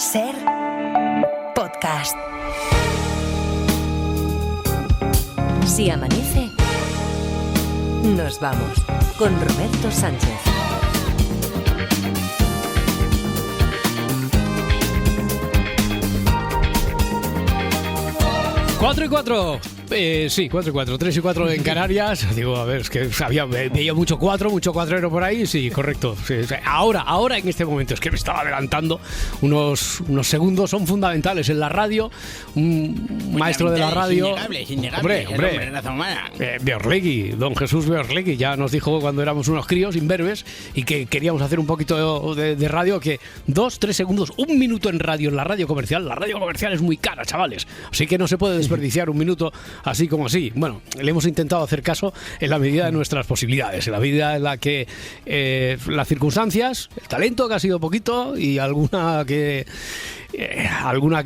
Ser podcast. Si amanece, nos vamos con Roberto Sánchez. 4 y 4. Sí, 4 y 4, 3 y 4 en Canarias. Digo, a ver, es que veía mucho cuatrero por ahí. Sí, correcto. Sí, ahora en este momento, es que me estaba adelantando. Unos segundos son fundamentales en la radio. Un maestro de la radio. Innegable, hombre. Beorlegui, don Jesús Beorlegui, ya nos dijo cuando éramos unos críos imberbes y que queríamos hacer un poquito de radio, que 2-3 segundos, un minuto en radio, en la radio comercial. La radio comercial es muy cara, chavales. Así que no se puede desperdiciar un minuto así como así. Bueno, le hemos intentado hacer caso en la medida de nuestras posibilidades, en la medida en la que las circunstancias, el talento, que ha sido poquito, y alguna que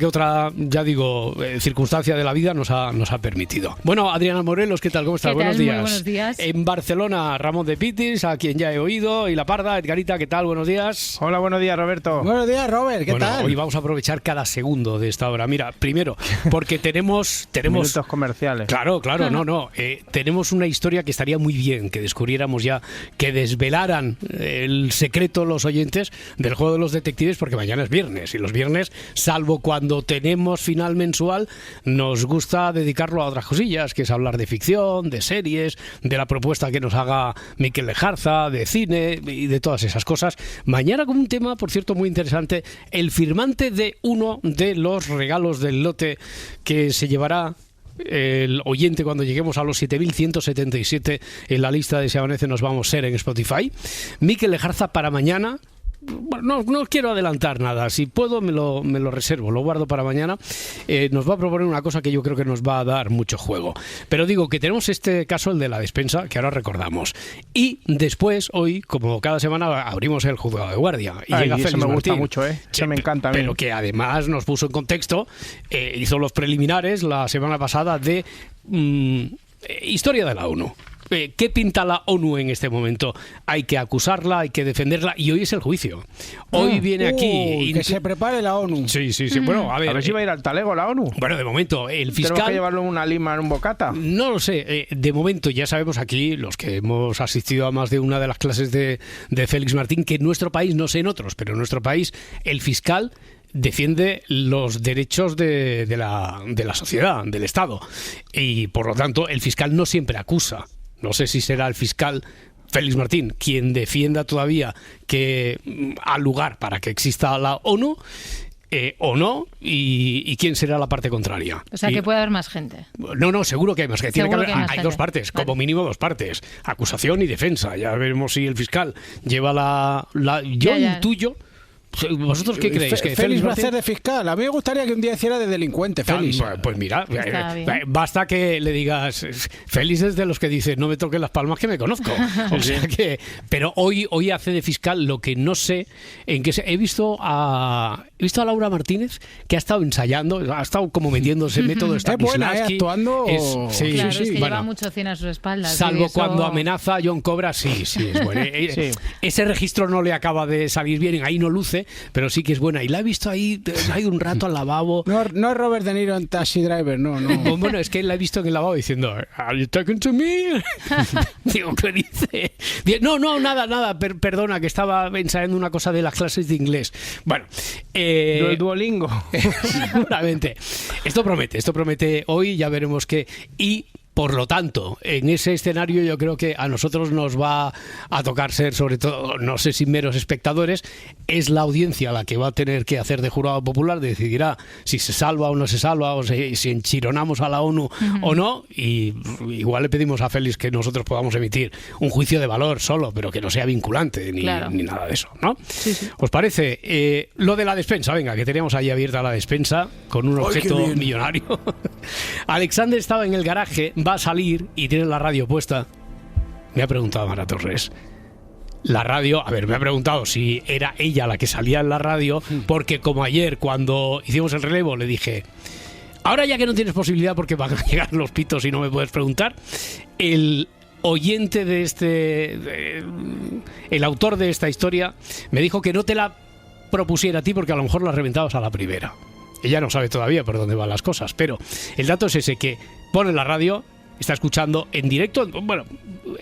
otra, ya digo, circunstancia de la vida nos ha permitido. Bueno, Adriana Morelos, ¿qué tal? ¿Cómo estás? Buenos días. Muy buenos días. En Barcelona, Ramón de Pitis, a quien ya he oído, y La Parda. Edgarita, ¿qué tal? Buenos días. Hola, buenos días, Roberto. Buenos días, Robert, ¿qué tal? Hoy vamos a aprovechar cada segundo de esta hora. Mira, primero, porque tenemos minutos comerciales. Claro, no. Tenemos una historia que estaría muy bien que descubriéramos ya, que desvelaran el secreto los oyentes del juego de los detectives, porque mañana es viernes, y los viernes, salvo cuando tenemos final mensual, nos gusta dedicarlo a otras cosillas, que es hablar de ficción, de series, de la propuesta que nos haga Mikel Lejarza, de cine y de todas esas cosas. Mañana con un tema, por cierto, muy interesante, el firmante de uno de los regalos del lote que se llevará el oyente cuando lleguemos a los 7.177 en la lista de Si Amanece Nos Vamos Ser en Spotify. Mikel Lejarza para mañana. Bueno, no quiero adelantar nada. Si puedo me lo reservo, lo guardo para mañana. Nos va a proponer una cosa que yo creo que nos va a dar mucho juego. Pero digo que tenemos este caso, el de la despensa, que ahora recordamos. Y después, hoy, como cada semana, abrimos el juzgado de guardia. Y llega Félix me Martín. Gusta mucho, ¿eh? Eso me encanta a mí. Pero que además nos puso en contexto, hizo los preliminares la semana pasada de historia de la ONU. ¿Qué pinta la ONU en este momento? Hay que acusarla, hay que defenderla, y hoy es el juicio. Hoy viene aquí... que se prepare la ONU. Sí. Bueno, a ver si va a ir al talego la ONU. Bueno, de momento, el fiscal... ¿Tenemos que llevarlo en una lima, en un bocata? No lo sé. De momento ya sabemos aquí, los que hemos asistido a más de una de las clases de Félix Martín, que en nuestro país, no sé en otros, pero en nuestro país, el fiscal defiende los derechos de la sociedad, del Estado. Y, por lo tanto, el fiscal no siempre acusa. No sé si será el fiscal Félix Martín quien defienda todavía que ha lugar para que exista la ONU o no, y quién será la parte contraria. O sea, que puede haber más gente. No, seguro que hay más gente. Tiene que haber, hay dos partes, vale. Como mínimo dos partes, acusación y defensa. Ya veremos si el fiscal lleva yo intuyo. ¿Vosotros qué creéis? ¿Que Félix va a hacer de fiscal? A mí me gustaría que un día hiciera de delincuente, Félix. Pues mira, basta que le digas, Félix es de los que dice, no me toques las palmas que me conozco. O sea que, pero hoy hace de fiscal. Lo que no sé en qué he visto a Laura Martínez, que ha estado ensayando, ha estado como metiéndose método Stanislavski. Actuando. Sí, es que lleva mucho cine a sus espaldas. Salvo cuando amenaza a John Cobra, sí, es bueno. Ese registro no le acaba de salir bien, ahí no luce, pero sí que es buena. Y la he visto ahí, ha ido un rato al lavabo. No es Robert De Niro en Taxi Driver, no. Bueno, es que la he visto en el lavabo diciendo, ¿Are you talking to me? Digo, ¿qué dice? No, nada, perdona, que estaba ensayando una cosa de las clases de inglés. Bueno, el Duolingo. Seguramente. Esto promete hoy, ya veremos qué. Y por lo tanto, en ese escenario yo creo que a nosotros nos va a tocar ser, sobre todo, no sé si meros espectadores, es la audiencia la que va a tener que hacer de jurado popular, decidirá si se salva o no se salva, o si enchironamos a la ONU o no, y igual le pedimos a Félix que nosotros podamos emitir un juicio de valor solo, pero que no sea vinculante ni nada de eso, ¿no? Sí. ¿Os parece? Lo de la despensa, venga, que teníamos ahí abierta la despensa con un objeto millonario. Alexander estaba en el garaje, va a salir y tiene la radio puesta. Me ha preguntado Mara Torres. La radio, me ha preguntado si era ella la que salía en la radio, porque como ayer cuando hicimos el relevo le dije, ahora ya que no tienes posibilidad porque van a llegar los pitos y no me puedes preguntar, el oyente de el autor de esta historia me dijo que no te la propusiera a ti porque a lo mejor la reventabas a la primera. Ella no sabe todavía por dónde van las cosas, pero el dato es ese, que pone la radio, está escuchando en directo. Bueno,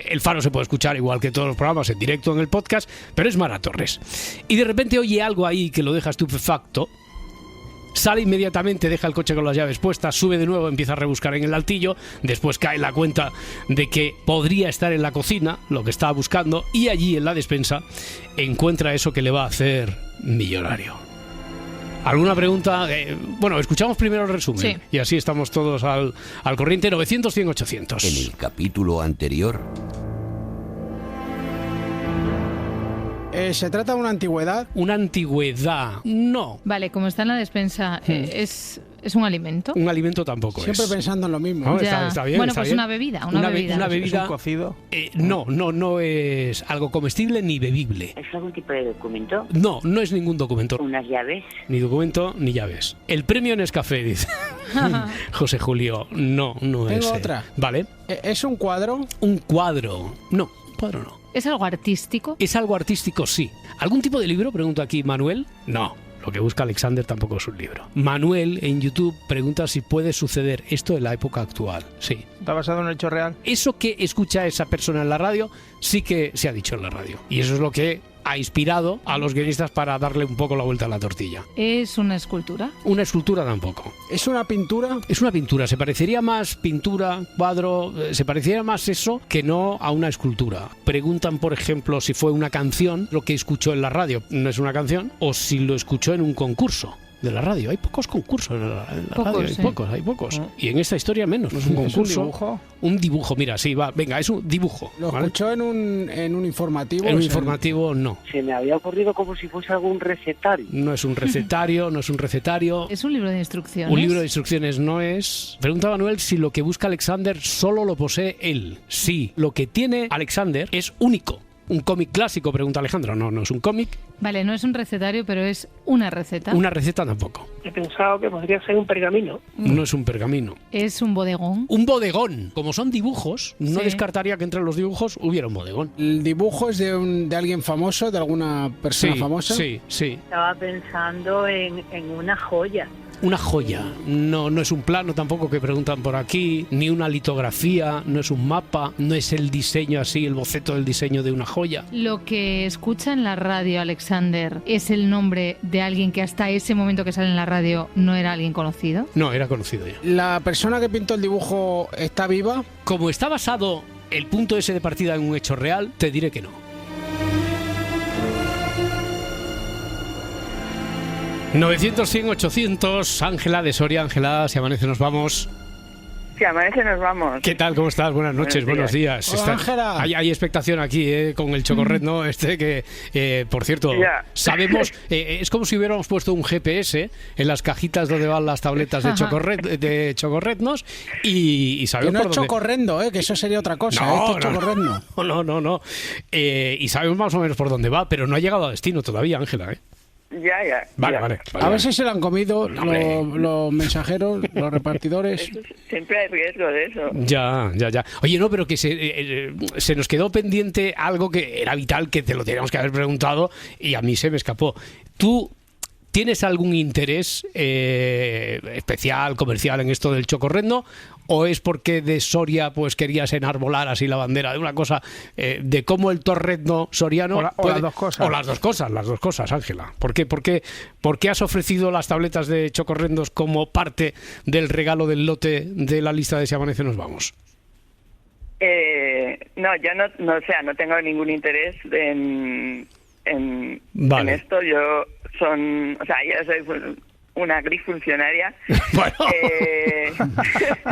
El Faro se puede escuchar igual que todos los programas en directo en el podcast, pero es Mara Torres. Y de repente oye algo ahí que lo deja estupefacto. Sale inmediatamente, deja el coche con las llaves puestas, sube de nuevo, empieza a rebuscar en el altillo, después cae en la cuenta de que podría estar en la cocina, lo que estaba buscando, y allí en la despensa encuentra eso que le va a hacer millonario. ¿Alguna pregunta? Bueno, escuchamos primero el resumen, sí, y así estamos todos al corriente. 900, 100, 800. En el capítulo anterior... ¿Se trata de una antigüedad? Una antigüedad, no. Vale, como está en la despensa, ¿es un alimento? Un alimento tampoco Siempre es. pensando en lo mismo. No, Ya. está bien, bueno, está pues bien. una bebida. Una ¿Es bebida. un cocido? No es algo comestible ni bebible. ¿Es algún tipo de documento? No es ningún documento. ¿Unas llaves? Ni documento ni llaves. El premio Nescafé, dice José Julio. No es. Tengo otra. Vale. ¿Es un cuadro? Un cuadro. No, cuadro no. ¿Es algo artístico? ¿Es algo artístico? Sí. ¿Algún tipo de libro? Pregunta aquí Manuel. No. Lo que busca Alexander tampoco es un libro. Manuel en YouTube pregunta si puede suceder esto en la época actual. Sí. ¿Está basado en un hecho real? Eso que escucha esa persona en la radio sí que se ha dicho en la radio. Y eso es lo que ha inspirado a los guionistas para darle un poco la vuelta a la tortilla. ¿Es una escultura? Una escultura tampoco. ¿Es una pintura? Es una pintura. Se parecería más pintura, cuadro, se parecería más eso que no a una escultura. Preguntan, por ejemplo, si fue una canción lo que escuchó en la radio. No es una canción. O si lo escuchó en un concurso de la radio. Hay pocos concursos en la Pocos, radio, sí. hay pocos. Y en esta historia menos. No es un concurso. ¿Es un dibujo? Un dibujo, mira, sí, va, venga, es un dibujo. ¿Lo ¿vale? escuchó en un informativo? En un O sea, informativo no. Se me había ocurrido como si fuese algún recetario. No es un recetario, no es un recetario. ¿Es un libro de instrucciones? Un libro de instrucciones no es. Pregunta Manuel si lo que busca Alexander solo lo posee él. Sí, lo que tiene Alexander es único. ¿Un cómic clásico? Pregunta Alejandro. No es un cómic. Vale, no es un recetario, pero es una receta. Una receta tampoco. He pensado que podría ser un pergamino. No es un pergamino. Es un bodegón. Un bodegón. Como son dibujos, no Sí. descartaría que entre los dibujos hubiera un bodegón. ¿El dibujo es de alguien famoso, de alguna persona famosa? Sí. Estaba pensando en una joya. Una joya. No es un plano tampoco que preguntan por aquí, ni una litografía, no es un mapa, no es el diseño así, el boceto del diseño de una joya. Lo que escucha en la radio, Alexander, ¿es el nombre de alguien que hasta ese momento que sale en la radio no era alguien conocido? No, era conocido ya. ¿La persona que pintó el dibujo está viva? Como está basado el punto ese de partida en un hecho real, te diré que no. 900, 100, 800. Ángela de Soria. Ángela, si amanece nos vamos. Si amanece nos vamos. ¿Qué tal? ¿Cómo estás? Buenas noches, buenos días. Hola, Ángela. Hay expectación aquí con el chocorret, ¿no? Que, por cierto, Ya. sabemos, es como si hubiéramos puesto un GPS en las cajitas donde van las tabletas de chocorretnos y Que sabemos no por es dónde... chocorrendo, que eso sería otra cosa. No, Esto es chocorrendo. No. Y sabemos más o menos por dónde va, pero no ha llegado a destino todavía, Ángela, ¿eh? Ya. Vale. A ver si se lo han comido los mensajeros, los repartidores. Siempre hay riesgo de eso. Ya. Oye, no, pero que se nos quedó pendiente algo que era vital, que te lo teníamos que haber preguntado y a mí se me escapó. ¿Tú tienes algún interés especial, comercial en esto del chocorrendo? ¿O es porque de Soria pues querías enarbolar así la bandera de una cosa de cómo el torrendo soriano... O las dos cosas. O las dos cosas, Ángela. ¿Por qué has ofrecido las tabletas de chocorrendos como parte del regalo del lote de la lista de Si amanece nos vamos? No, yo no tengo ningún interés en Vale. esto. Yo soy una gris funcionaria. Bueno.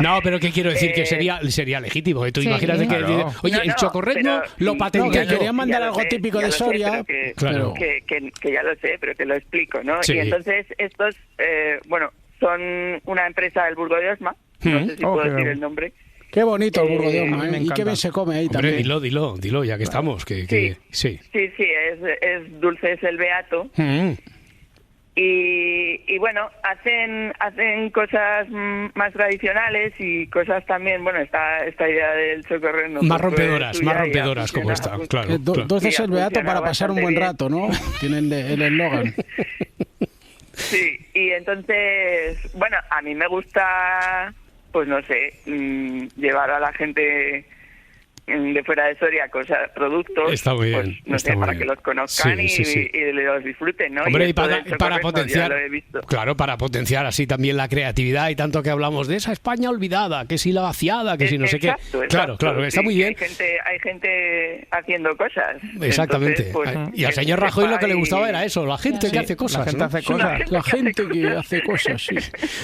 No, pero ¿qué quiero decir? Que sería legítimo. Tú Sí. imagínate que... Claro. Oye, No, el chocorretno pero- lo No, patenté que yo. querían mandar Ya lo algo sé, típico ya de lo sé, Soria. pero Claro. que ya lo sé, pero que lo explico, ¿no? Sí. Y entonces estos, son una empresa del Burgo de Osma. No sé si puedo qué decir bien. el nombre. Qué bonito el Burgo de a mí Osma, me ¿eh? Y encanta. qué bien se come ahí Hombre, también. dilo, ya que estamos. Que sí. Sí, es Dulces el Beato. Mm. Y y bueno, hacen cosas más tradicionales y cosas también, bueno, esta idea del chocorrendo. Más rompedoras como esta, claro. Dos deseos beatos para pasar un buen rato, ¿no? Tienen el eslogan. Sí, y entonces, bueno, a mí me gusta, pues no sé, llevar a la gente de fuera de Soria productos, está muy bien, pues, no sé, para que los conozcan y los disfruten, ¿no? Hombre, y para potenciar, claro, para potenciar así también la creatividad y tanto que hablamos de esa España olvidada, que si la vaciada, que si no sé qué. Claro, está muy bien. Hay gente haciendo cosas. Exactamente. Entonces, pues, y al señor Rajoy lo que le gustaba era eso, la gente que hace cosas. La gente que hace cosas, sí.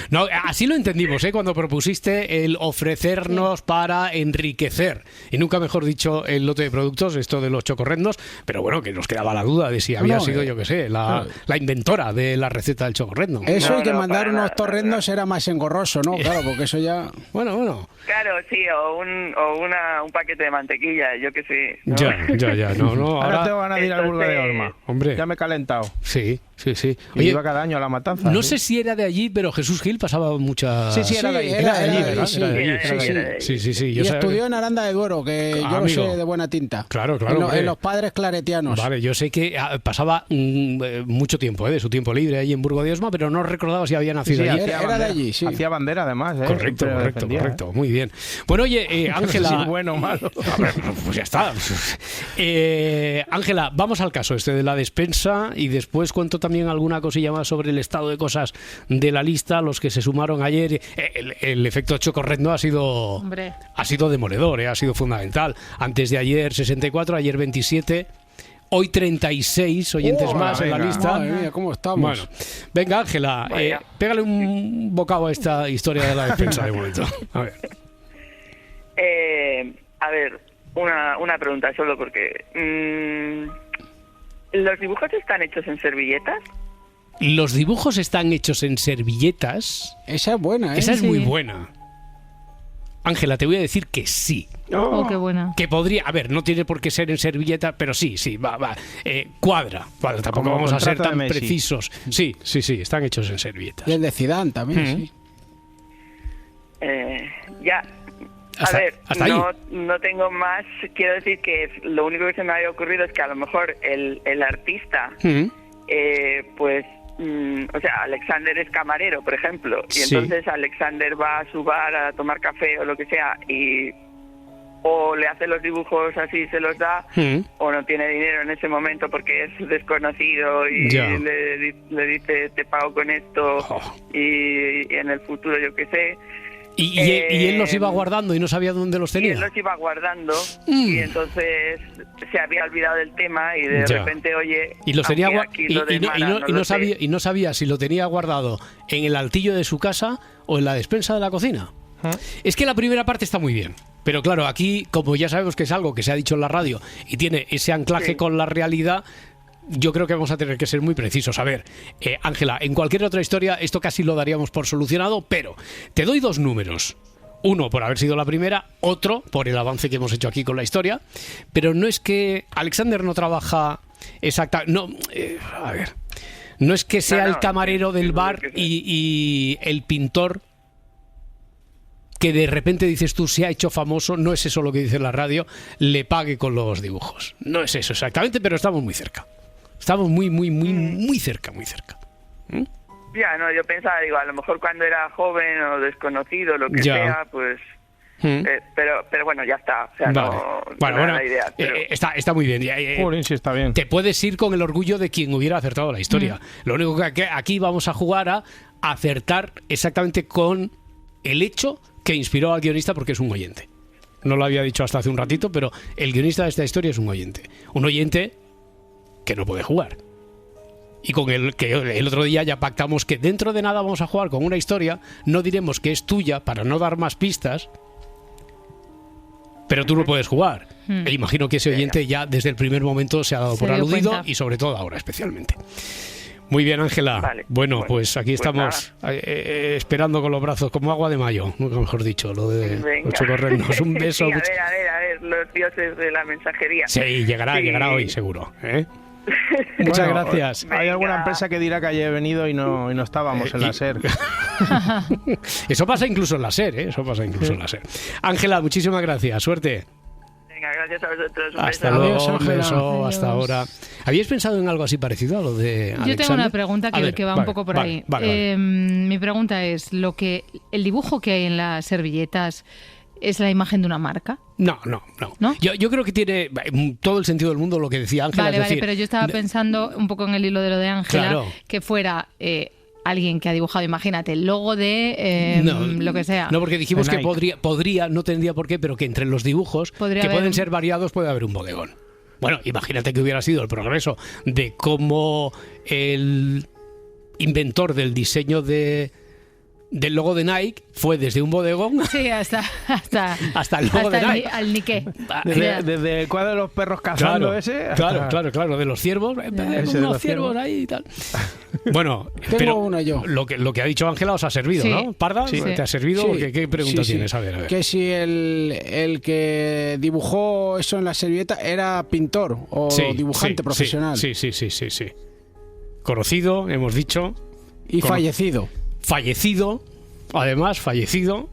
No, así lo entendimos, cuando propusiste el ofrecernos para enriquecer. Y nunca mejor dicho el lote de productos, esto de los chocorrendos, pero bueno, que nos quedaba la duda de si había sido, yo que sé, la inventora de la receta del chocorrendo. Eso y que mandar unos torrendos era más engorroso, ¿no? Claro, porque eso ya... Bueno. Claro, sí, o un paquete de mantequilla, yo que sé, ¿no? Ya, no. Ahora te van a ir al Burgo de Osma. Hombre. Ya me he calentado. Sí. Oye, iba cada año a la matanza. No sé si era de allí, pero Jesús Gil pasaba muchas... Sí, era de allí. Era de allí, ¿verdad? Sí. Y estudió en Aranda de Duero, que yo lo sé de buena tinta. Claro. En los padres claretianos. Vale, yo sé que pasaba mucho tiempo, de su tiempo libre allí en Burgo de Osma, pero no recordaba si había nacido allí. Era de allí, sí. Hacía bandera, además. Correcto. Muy bien. Bueno, oye, Ángela... Sí, bueno o malo. A ver, pues ya está. Ángela, vamos al caso de la despensa y después cuento también alguna cosilla más sobre el estado de cosas de la lista, los que se sumaron ayer. El efecto chocorrendo ha sido demoledor, ha sido fundamental. Antes de ayer 64, ayer 27, hoy 36 oyentes más en la lista. Madre mía, ¿cómo estamos? Bueno, venga, Ángela, pégale un bocado a esta historia de la despensa de momento. A ver, una pregunta solo porque... ¿los dibujos están hechos en servilletas? Los dibujos están hechos en servilletas. Esa es buena, Esa es muy buena. Ángela, te voy a decir que sí. Oh, qué buena. Que podría, a ver, no tiene por qué ser en servilleta, pero sí, va. Cuadra, tampoco vamos a ser tan precisos. Sí, están hechos en servilletas. Y el de Zidane también, sí. Ya. Hasta ahí. No tengo más. Quiero decir que lo único que se me había ocurrido es que a lo mejor el artista, pues... o sea, Alexander es camarero, por ejemplo, y entonces Alexander va a su bar a tomar café o lo que sea y o le hace los dibujos así, se los da, o no tiene dinero en ese momento porque es desconocido y le dice te pago con esto y en el futuro yo qué sé. Y él los iba guardando y no sabía dónde los tenía. Y él los iba guardando y entonces se había olvidado del tema y de repente, oye, y los tenía y no sabía si lo tenía guardado en el altillo de su casa o en la despensa de la cocina. Es que la primera parte está muy bien, pero claro, aquí como ya sabemos que es algo que se ha dicho en la radio y tiene ese anclaje con la realidad, yo creo que vamos a tener que ser muy precisos. A ver, Ángela, en cualquier otra historia esto casi lo daríamos por solucionado, pero te doy dos números. Uno por haber sido la primera, otro por el avance que hemos hecho aquí con la historia. Pero no es que Alexander no trabaja a ver, no es que sea el camarero del bar y el pintor que de repente dices tú se ha hecho famoso, no es eso lo que dice la radio, le pague con los dibujos. No es eso exactamente, pero estamos muy cerca. Estamos muy cerca. Ya, no, yo pensaba, a lo mejor cuando era joven o desconocido, lo que sea, pues... pero bueno, ya está. O sea, vale. No era la idea. Pero... Está muy bien. Sí, está bien. Te puedes ir con el orgullo de quien hubiera acertado la historia. Lo único que aquí vamos a jugar a acertar exactamente con el hecho que inspiró al guionista, porque es un oyente. No lo había dicho hasta hace un ratito, pero el guionista de esta historia es un oyente. Un oyente que no puede jugar. Y con el que el otro día ya pactamos que dentro de nada vamos a jugar con una historia, no diremos que es tuya para no dar más pistas, pero tú no puedes jugar. E imagino que ese oyente ya desde el primer momento se ha dado por aludido y sobre todo ahora especialmente. Muy bien, Ángela. Vale, bueno, pues aquí estamos esperando con los brazos como agua de mayo, nunca mejor dicho, lo de los chocorrendos. Un beso. Sí, a ver, los dioses de la mensajería. Sí, llegará hoy seguro. Muchas gracias. Hay alguna empresa que dirá que ayer he venido y no estábamos en la SER. Eso pasa incluso en la SER, ¿eh? Eso pasa incluso en la SER. Ángela, muchísimas gracias. Suerte. Venga, gracias a vosotros. Hasta luego, un beso, hasta ahora. ¿Habíais pensado en algo así parecido a lo de Alexander? Yo tengo una pregunta que va un poco por ahí. Vale. Mi pregunta es, el dibujo que hay en las servilletas ¿es la imagen de una marca? No. Yo creo que tiene todo el sentido del mundo lo que decía Ángela. Vale, pero yo estaba pensando un poco en el hilo de lo de Ángela, claro, que fuera alguien que ha dibujado, imagínate, el logo de lo que sea. No, porque dijimos que podría, no tendría por qué, pero que entre los dibujos, que pueden ser variados, puede haber un bodegón. Bueno, imagínate que hubiera sido el progreso de cómo el inventor del diseño del logo de Nike fue desde un bodegón, sí, hasta el logo de Nike, al Nike. Desde el cuadro de los perros cazando, claro, ese hasta... claro, de los ciervos, unos ciervos ahí y tal. Bueno, pero una yo. Lo que ha dicho Ángela os ha servido, sí, ¿no? Parda, sí, ¿te ha servido? Sí, ¿Qué pregunta sí. tienes? A ver. Que si el que dibujó eso en la servilleta era pintor o dibujante profesional. Sí. Conocido, hemos dicho. Y fallecido. Además, fallecido.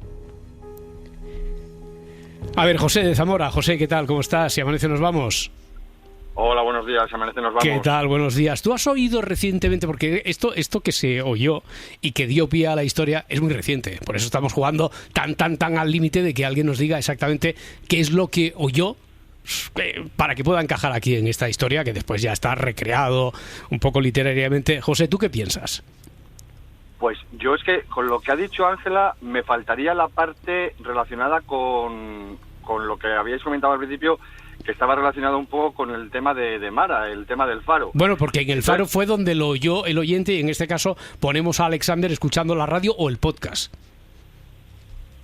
A ver, José de Zamora. José, ¿qué tal? ¿Cómo estás? Si amanece nos vamos. Hola, buenos días. Si amanece nos vamos. ¿Qué tal? Buenos días. ¿Tú has oído recientemente? Porque esto que se oyó y que dio pie a la historia es muy reciente. Por eso estamos jugando tan al límite de que alguien nos diga exactamente qué es lo que oyó, para que pueda encajar aquí en esta historia, que después ya está recreado un poco literariamente. José, ¿tú qué piensas? Pues yo es que con lo que ha dicho Ángela me faltaría la parte relacionada con lo que habíais comentado al principio, que estaba relacionado un poco con el tema de Mara, el tema del faro. Bueno, porque en el faro fue donde lo oyó el oyente, y en este caso ponemos a Alexander escuchando la radio o el podcast.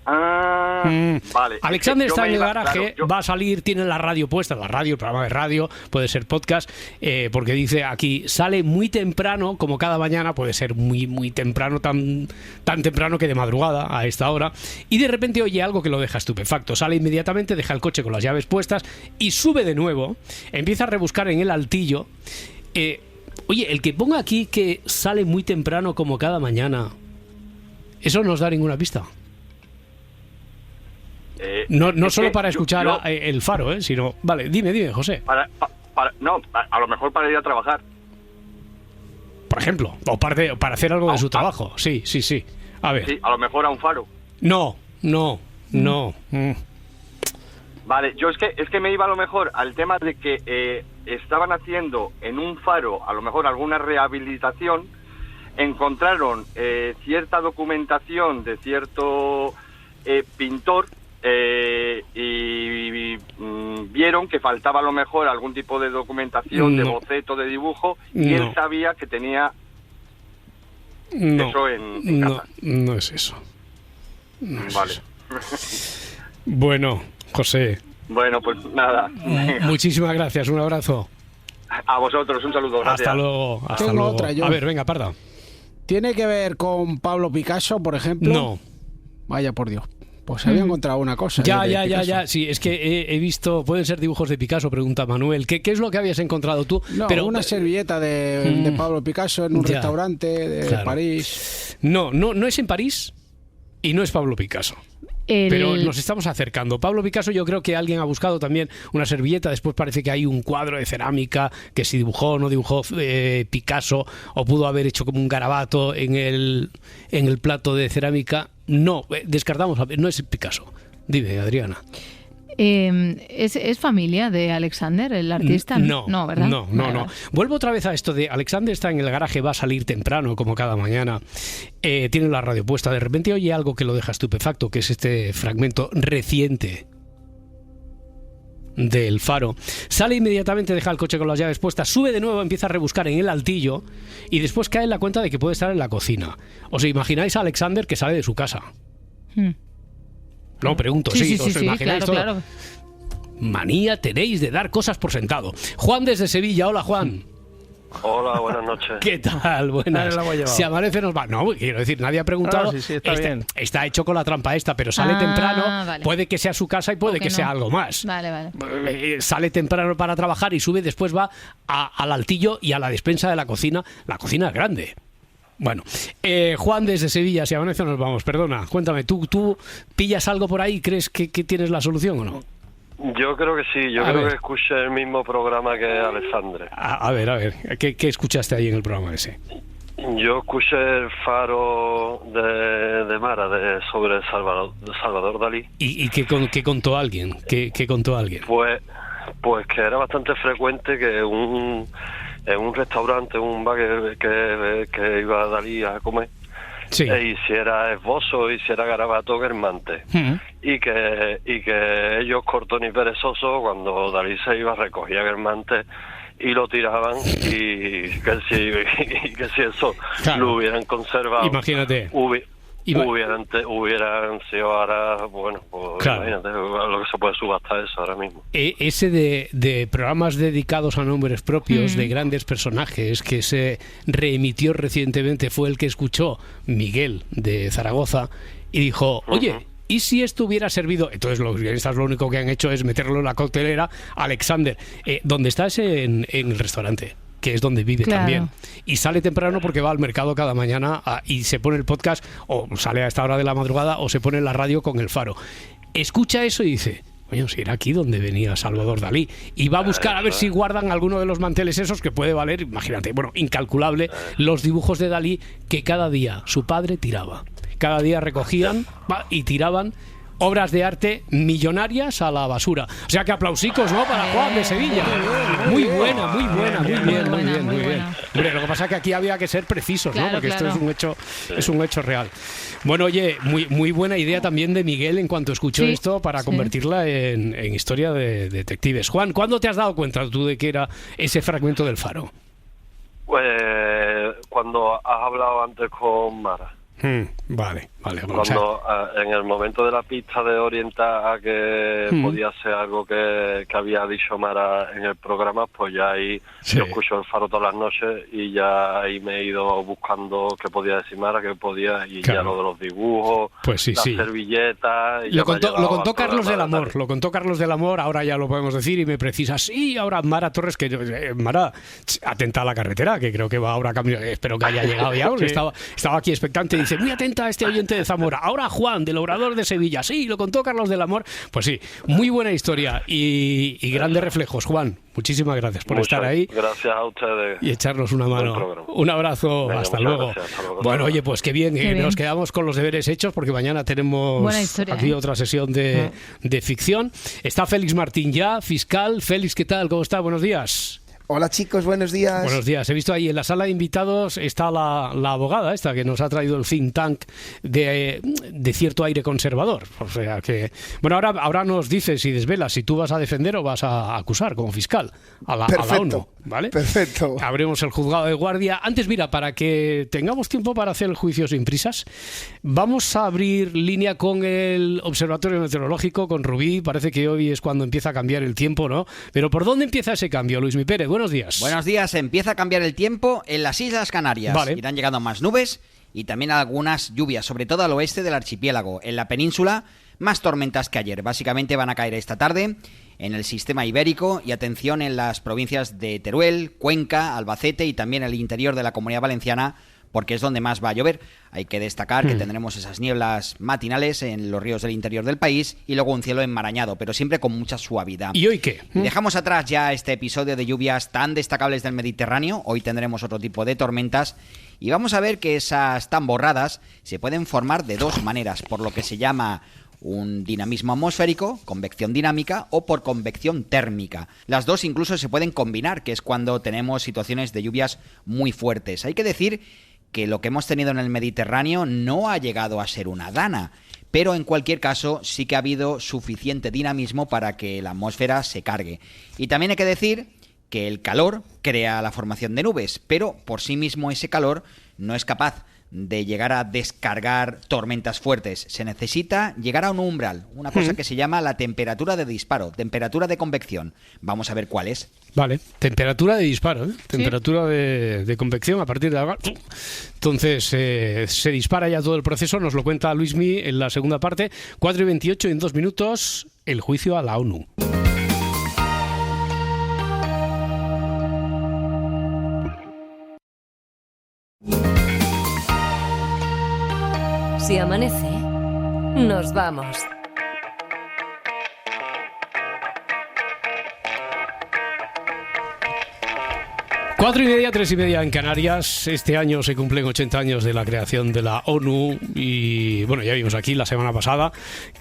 Vale. Alexander está en el garaje, va a salir, tiene la radio puesta, el programa de radio, puede ser podcast, porque dice aquí, sale muy temprano, como cada mañana, puede ser muy temprano, tan temprano que de madrugada, a esta hora, y de repente oye algo que lo deja estupefacto, sale inmediatamente, deja el coche con las llaves puestas y sube de nuevo, empieza a rebuscar en el altillo. Oye, el que ponga aquí que sale muy temprano como cada mañana, eso no nos da ninguna pista. No solo para escuchar el faro, sino... Vale, dime, José. A lo mejor para ir a trabajar. Por ejemplo, o para hacer algo de su trabajo. Sí. A ver. Sí, a lo mejor a un faro. No. Vale, yo es que me iba a lo mejor al tema de que estaban haciendo en un faro, a lo mejor alguna rehabilitación, encontraron cierta documentación de cierto pintor, y vieron que faltaba a lo mejor algún tipo de documentación, de boceto, de dibujo, y él sabía que tenía eso en casa. No es eso. Vale. Bueno, José. Bueno, pues nada. Muchísimas gracias, un abrazo. A vosotros, un saludo, gracias. Hasta luego. Tengo otra yo. A ver, venga, Parda. ¿Tiene que ver con Pablo Picasso, por ejemplo? No. Vaya por Dios. Pues había encontrado una cosa. Ya. Sí, es que he visto... Pueden ser dibujos de Picasso, pregunta Manuel. ¿Qué es lo que habías encontrado tú? No, una servilleta de Pablo Picasso en un restaurante de París. No es en París y no es Pablo Picasso. Pero nos estamos acercando. Pablo Picasso, yo creo que alguien ha buscado también una servilleta. Después parece que hay un cuadro de cerámica que si dibujó o no dibujó Picasso, o pudo haber hecho como un garabato en el plato de cerámica. No, descartamos, no es Picasso. Dime, Adriana. ¿Es familia de Alexander, el artista? No, ¿verdad? No. Vuelvo otra vez a esto de Alexander está en el garaje, va a salir temprano, como cada mañana. Tiene la radio puesta. De repente oye algo que lo deja estupefacto, que es este fragmento reciente del faro. Sale inmediatamente, deja el coche con las llaves puestas, sube de nuevo, empieza a rebuscar en el altillo y después cae en la cuenta de que puede estar en la cocina. ¿Os imagináis a Alexander que sale de su casa? No, pregunto, sí, ¿os imagináis todo? Claro. Manía tenéis de dar cosas por sentado. Juan desde Sevilla, hola Juan. Hola, buenas noches. ¿Qué tal? Buenas. Si amanece nos va. No, quiero decir, nadie ha preguntado. Sí, está bien. Está hecho con la trampa esta, pero sale temprano. Vale. Puede que sea su casa y puede que sea algo más. Vale. Sale temprano para trabajar y sube, después va al altillo y a la despensa de la cocina. La cocina es grande. Bueno, Juan desde Sevilla, si amanece nos vamos. Perdona, cuéntame, ¿tú pillas algo por ahí? ¿Crees que tienes la solución o no? Yo creo que sí, yo creo que escuché el mismo programa que Alexandre. A ver, ¿qué escuchaste ahí en el programa ese? Yo escuché el faro de Mara sobre Salvador Dalí. ¿Y qué contó alguien? ¿Qué contó alguien? Pues que era bastante frecuente que en un restaurante, un bar que iba a Dalí a comer, hiciera esbozo, hiciera garabato Guermantes. Y que ellos, cortón y perezosos, cuando Dalí se iba, recogía Guermantes y lo tiraban, y que si eso lo hubieran conservado, imagínate, hubieran sido ahora, bueno, pues claro. Imagínate lo que se puede subastar eso ahora mismo. Ese de programas dedicados a nombres propios de grandes personajes que se reemitió recientemente fue el que escuchó Miguel de Zaragoza y dijo, oye, ¿y si esto hubiera servido? Entonces los guionistas lo único que han hecho es meterlo en la coctelera. Alexander, ¿dónde estás? En el restaurante, que es donde vive también. Y sale temprano porque va al mercado cada mañana y se pone el podcast, o sale a esta hora de la madrugada, o se pone en la radio con el faro. Escucha eso y dice, oye, si era aquí donde venía Salvador Dalí. Y va a buscar a ver si guardan alguno de los manteles esos, que puede valer, imagínate, bueno, incalculable, los dibujos de Dalí que cada día su padre tiraba. Cada día recogían y tiraban obras de arte millonarias a la basura. O sea que aplausicos, ¿no? Para Juan de Sevilla. Muy buena, muy bien. Hombre, lo que pasa es que aquí había que ser precisos, ¿no? Porque esto es un hecho real. Bueno, oye, muy buena idea también de Miguel en cuanto escuchó esto para convertirla en historia de detectives. Juan, ¿cuándo te has dado cuenta tú de que era ese fragmento del faro? Pues cuando has hablado antes con Mara. Vale. Cuando en el momento de la pista de orientar a que podía ser algo que había dicho Mara en el programa, pues ya ahí yo escucho el faro todas las noches y ya ahí me he ido buscando qué podía decir Mara, qué podía, y ya lo de los dibujos, las servilletas. Lo contó Carlos del Amor, ahora ya lo podemos decir y me precisa. Sí, ahora Mara Torres, que Mara, atenta a la carretera, que creo que va ahora camino, espero que haya llegado ya, porque estaba aquí expectante y dice, muy atenta a este oyente de Zamora. Ahora Juan, del Obrador de Sevilla. Sí, lo contó Carlos del Amor. Pues sí, muy buena historia y grandes reflejos. Juan, muchísimas gracias por estar ahí. Gracias a ustedes. Y echarnos una mano. Un abrazo. Venga, hasta luego. Bueno, oye, pues qué bien. Nos quedamos con los deberes hechos porque mañana tenemos aquí otra sesión de ficción. Está Félix Martín ya, fiscal. Félix, ¿qué tal? ¿Cómo está? Buenos días. Hola chicos, buenos días. Buenos días. He visto ahí en la sala de invitados está la abogada esta que nos ha traído el think tank de cierto aire conservador. O sea que... Bueno, ahora nos dices y desvelas si tú vas a defender o vas a acusar como fiscal a la ONU. ¿Vale? Perfecto. Abrimos el juzgado de guardia. Antes, mira, para que tengamos tiempo para hacer el juicio sin prisas, vamos a abrir línea con el Observatorio Meteorológico, con Rubí. Parece que hoy es cuando empieza a cambiar el tiempo, ¿no? Pero ¿por dónde empieza ese cambio, Luis Mi Pérez? Buenos días. Buenos días. Empieza a cambiar el tiempo en las Islas Canarias. Vale. Irán llegando más nubes y también algunas lluvias, sobre todo al oeste del archipiélago. En la península, más tormentas que ayer. Básicamente van a caer esta tarde en el sistema ibérico y atención en las provincias de Teruel, Cuenca, Albacete y también el interior de la Comunidad Valenciana, porque es donde más va a llover. Hay que destacar que tendremos esas nieblas matinales en los ríos del interior del país y luego un cielo enmarañado, pero siempre con mucha suavidad. ¿Y hoy qué? Y dejamos atrás ya este episodio de lluvias tan destacables del Mediterráneo. Hoy tendremos otro tipo de tormentas y vamos a ver que esas tan borradas se pueden formar de dos maneras, por lo que se llama un dinamismo atmosférico, convección dinámica, o por convección térmica. Las dos incluso se pueden combinar, que es cuando tenemos situaciones de lluvias muy fuertes. Hay que decir que lo que hemos tenido en el Mediterráneo no ha llegado a ser una dana, pero en cualquier caso sí que ha habido suficiente dinamismo para que la atmósfera se cargue. Y también hay que decir que el calor crea la formación de nubes, pero por sí mismo ese calor no es capaz de llegar a descargar tormentas fuertes. Se necesita llegar a un umbral, una cosa que se llama la temperatura de disparo, temperatura de convección. Vamos a ver cuál es. Vale, temperatura de disparo, ¿eh? Temperatura de convección a partir de ahora. Entonces se dispara ya todo el proceso, nos lo cuenta Luismi en la segunda parte. 4:28 en 2 minutos, el juicio a la ONU. Si amanece, nos vamos. Cuatro y media, 3:30 en Canarias. Este año se cumplen 80 años de la creación de la ONU y, bueno, ya vimos aquí la semana pasada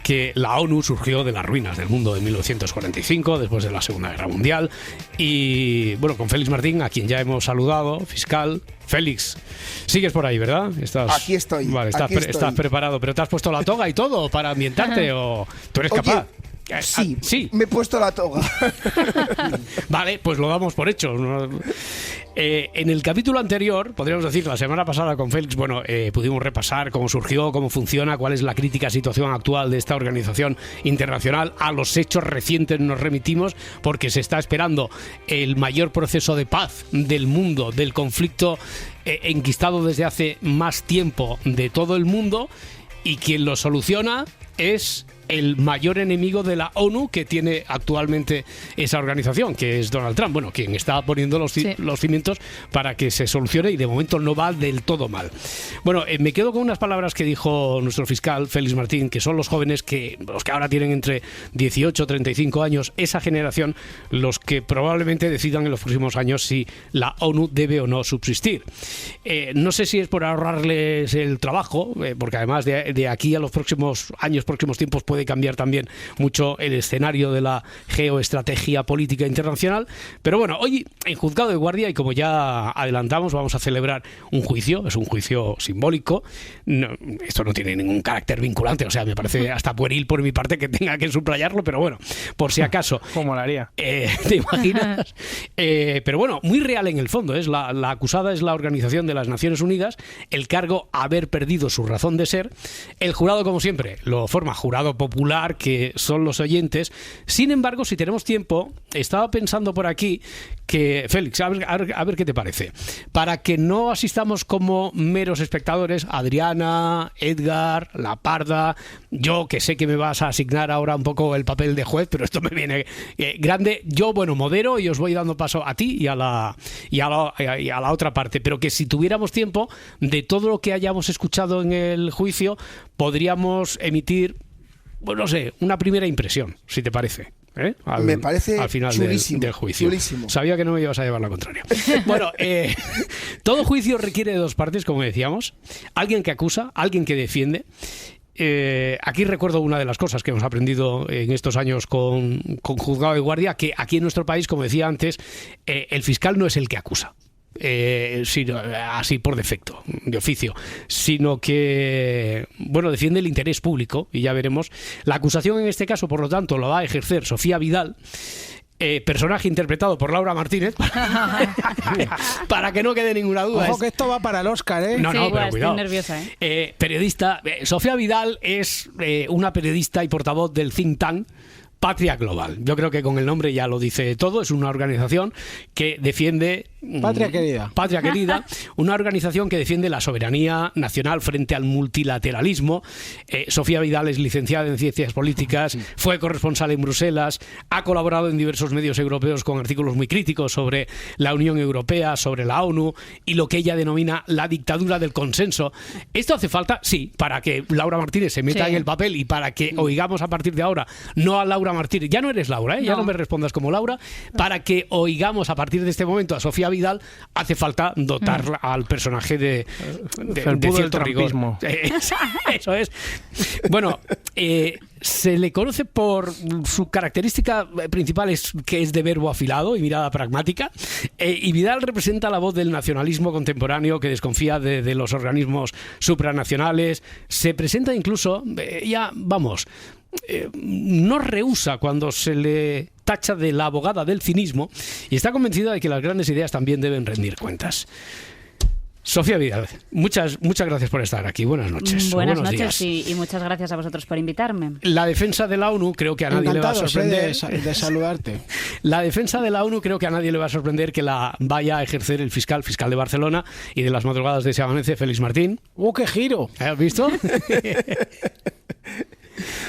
que la ONU surgió de las ruinas del mundo de 1945, después de la Segunda Guerra Mundial. Y, bueno, con Félix Martín, a quien ya hemos saludado, fiscal. Félix, sigues por ahí, ¿verdad? Aquí estoy. Vale, estás preparado, pero ¿te has puesto la toga y todo para ambientarte o tú eres capaz? Sí, me he puesto la toga. Vale, pues lo damos por hecho. En el capítulo anterior, podríamos decir, la semana pasada con Félix, bueno, pudimos repasar cómo surgió, cómo funciona, cuál es la crítica situación actual de esta organización internacional. A los hechos recientes nos remitimos porque se está esperando el mayor proceso de paz del mundo, del conflicto enquistado desde hace más tiempo de todo el mundo, y quien lo soluciona es el mayor enemigo de la ONU que tiene actualmente esa organización, que es Donald Trump. Bueno, quien está poniendo los cimientos para que se solucione, y de momento no va del todo mal. Bueno, me quedo con unas palabras que dijo nuestro fiscal, Félix Martín, que son los jóvenes, los que ahora tienen entre 18 y 35 años, esa generación, los que probablemente decidan en los próximos años si la ONU debe o no subsistir. No sé si es por ahorrarles el trabajo, porque además de aquí a los próximos años, próximos tiempos, puede cambiar también mucho el escenario de la geoestrategia política internacional. Pero bueno, hoy en Juzgado de Guardia, y como ya adelantamos, vamos a celebrar un juicio. Es un juicio simbólico. No, esto no tiene ningún carácter vinculante, o sea, me parece hasta pueril por mi parte que tenga que subrayarlo, pero bueno, por si acaso. ¿Cómo lo haría? ¿Te imaginas? Pero bueno, muy real en el fondo. La acusada es la Organización de las Naciones Unidas, el cargo haber perdido su razón de ser. El jurado, como siempre, lo forma jurado popular, que son los oyentes. Sin embargo, si tenemos tiempo, estaba pensando por aquí que, Félix, a ver qué te parece. Para que no asistamos como meros espectadores, Adriana, Edgar, La Parda, yo, que sé que me vas a asignar ahora un poco el papel de juez, pero esto me viene grande. Yo, bueno, modero y os voy dando paso a ti y a la otra parte. Pero que si tuviéramos tiempo, de todo lo que hayamos escuchado en el juicio, podríamos emitir, bueno, no sé, una primera impresión, si te parece. Me parece al final chulísimo, del juicio. Chulísimo. Sabía que no me ibas a llevar la contraria. Bueno, todo juicio requiere de dos partes, como decíamos. Alguien que acusa, alguien que defiende. Aquí recuerdo una de las cosas que hemos aprendido en estos años con Juzgado de Guardia, que aquí en nuestro país, como decía antes, el fiscal no es el que acusa. Sino, así por defecto, de oficio, sino que, bueno, defiende el interés público, y ya veremos. La acusación en este caso, por lo tanto, la va a ejercer Sofía Vidal, personaje interpretado por Laura Martínez, para que no quede ninguna duda. Ojo que esto va para el Oscar, ¿eh? No, sí, pero cuidado. Estoy nerviosa, periodista. Sofía Vidal es una periodista y portavoz del think tank Patria Global. Yo creo que con el nombre ya lo dice todo. Es una organización que defiende... Patria Querida. Patria Querida, una organización que defiende la soberanía nacional frente al multilateralismo. Sofía Vidal es licenciada en Ciencias Políticas, fue corresponsal en Bruselas, ha colaborado en diversos medios europeos con artículos muy críticos sobre la Unión Europea, sobre la ONU y lo que ella denomina la dictadura del consenso. ¿Esto hace falta? Sí, para que Laura Martínez se meta en el papel y para que oigamos a partir de ahora, no a Laura Martínez, ya no eres Laura, ya no me respondas como Laura, para que oigamos a partir de este momento a Sofía Vidal, hace falta dotar al personaje de cierto rigor. Eso es. Bueno, se le conoce por su característica principal, que es de verbo afilado y mirada pragmática, y Vidal representa la voz del nacionalismo contemporáneo que desconfía de los organismos supranacionales. Se presenta incluso, no rehúsa cuando se le tacha de la abogada del cinismo, y está convencida de que las grandes ideas también deben rendir cuentas. Sofía Vidal, muchas gracias por estar aquí. Buenas noches. Buenas noches y muchas gracias a vosotros por invitarme. La defensa de la ONU creo que a nadie le va a sorprender. De saludarte. La defensa de la ONU creo que a nadie le va a sorprender que la vaya a ejercer el fiscal de Barcelona y de las madrugadas de Se Amanece, Félix Martín. ¡Qué giro! ¿Has visto?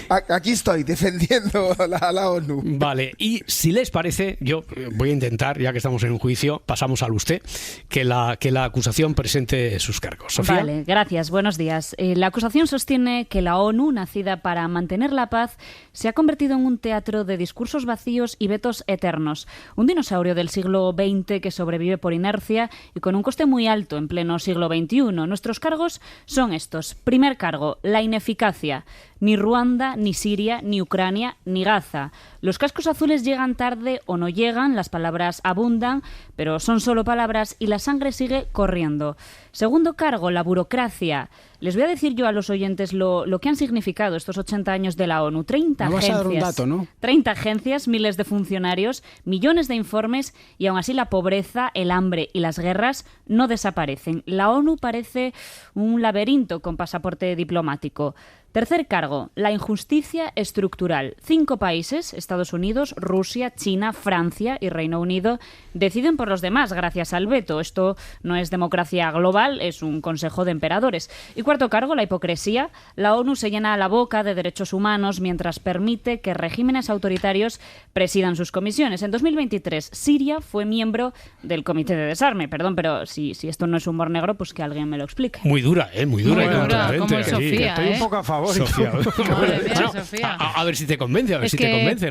Aquí estoy, defendiendo a la ONU. Vale, y si les parece, yo voy a intentar, ya que estamos en un juicio, pasamos al usted, que la acusación presente sus cargos. Sofía. Vale, gracias, buenos días. La acusación sostiene que la ONU, nacida para mantener la paz, se ha convertido en un teatro de discursos vacíos y vetos eternos. Un dinosaurio del siglo XX que sobrevive por inercia y con un coste muy alto en pleno siglo XXI. Nuestros cargos son estos. Primer cargo, la ineficacia. Ni Ruanda, ni Siria, ni Ucrania, ni Gaza. Los cascos azules llegan tarde o no llegan, las palabras abundan, pero son solo palabras y la sangre sigue corriendo. Segundo cargo, la burocracia. Les voy a decir yo a los oyentes lo que han significado estos 80 años de la ONU. 30 agencias. Vas a dar un dato, ¿no? 30 agencias, miles de funcionarios, millones de informes y aún así la pobreza, el hambre y las guerras no desaparecen. La ONU parece un laberinto con pasaporte diplomático. Tercer cargo, la injusticia estructural. 5 países, Estados Unidos, Rusia, China, Francia y Reino Unido, deciden por los demás gracias al veto. Esto no es democracia global, es un consejo de emperadores. Y cuarto cargo, la hipocresía. La ONU se llena la boca de derechos humanos mientras permite que regímenes autoritarios presidan sus comisiones. En 2023, Siria fue miembro del Comité de Desarme. Perdón, pero si esto no es humor negro, pues que alguien me lo explique. Muy dura, muy dura. Muy dura, como Sofía, estoy un poco a favor. Sofía. Madre mía, Sofía. A ver si te convence,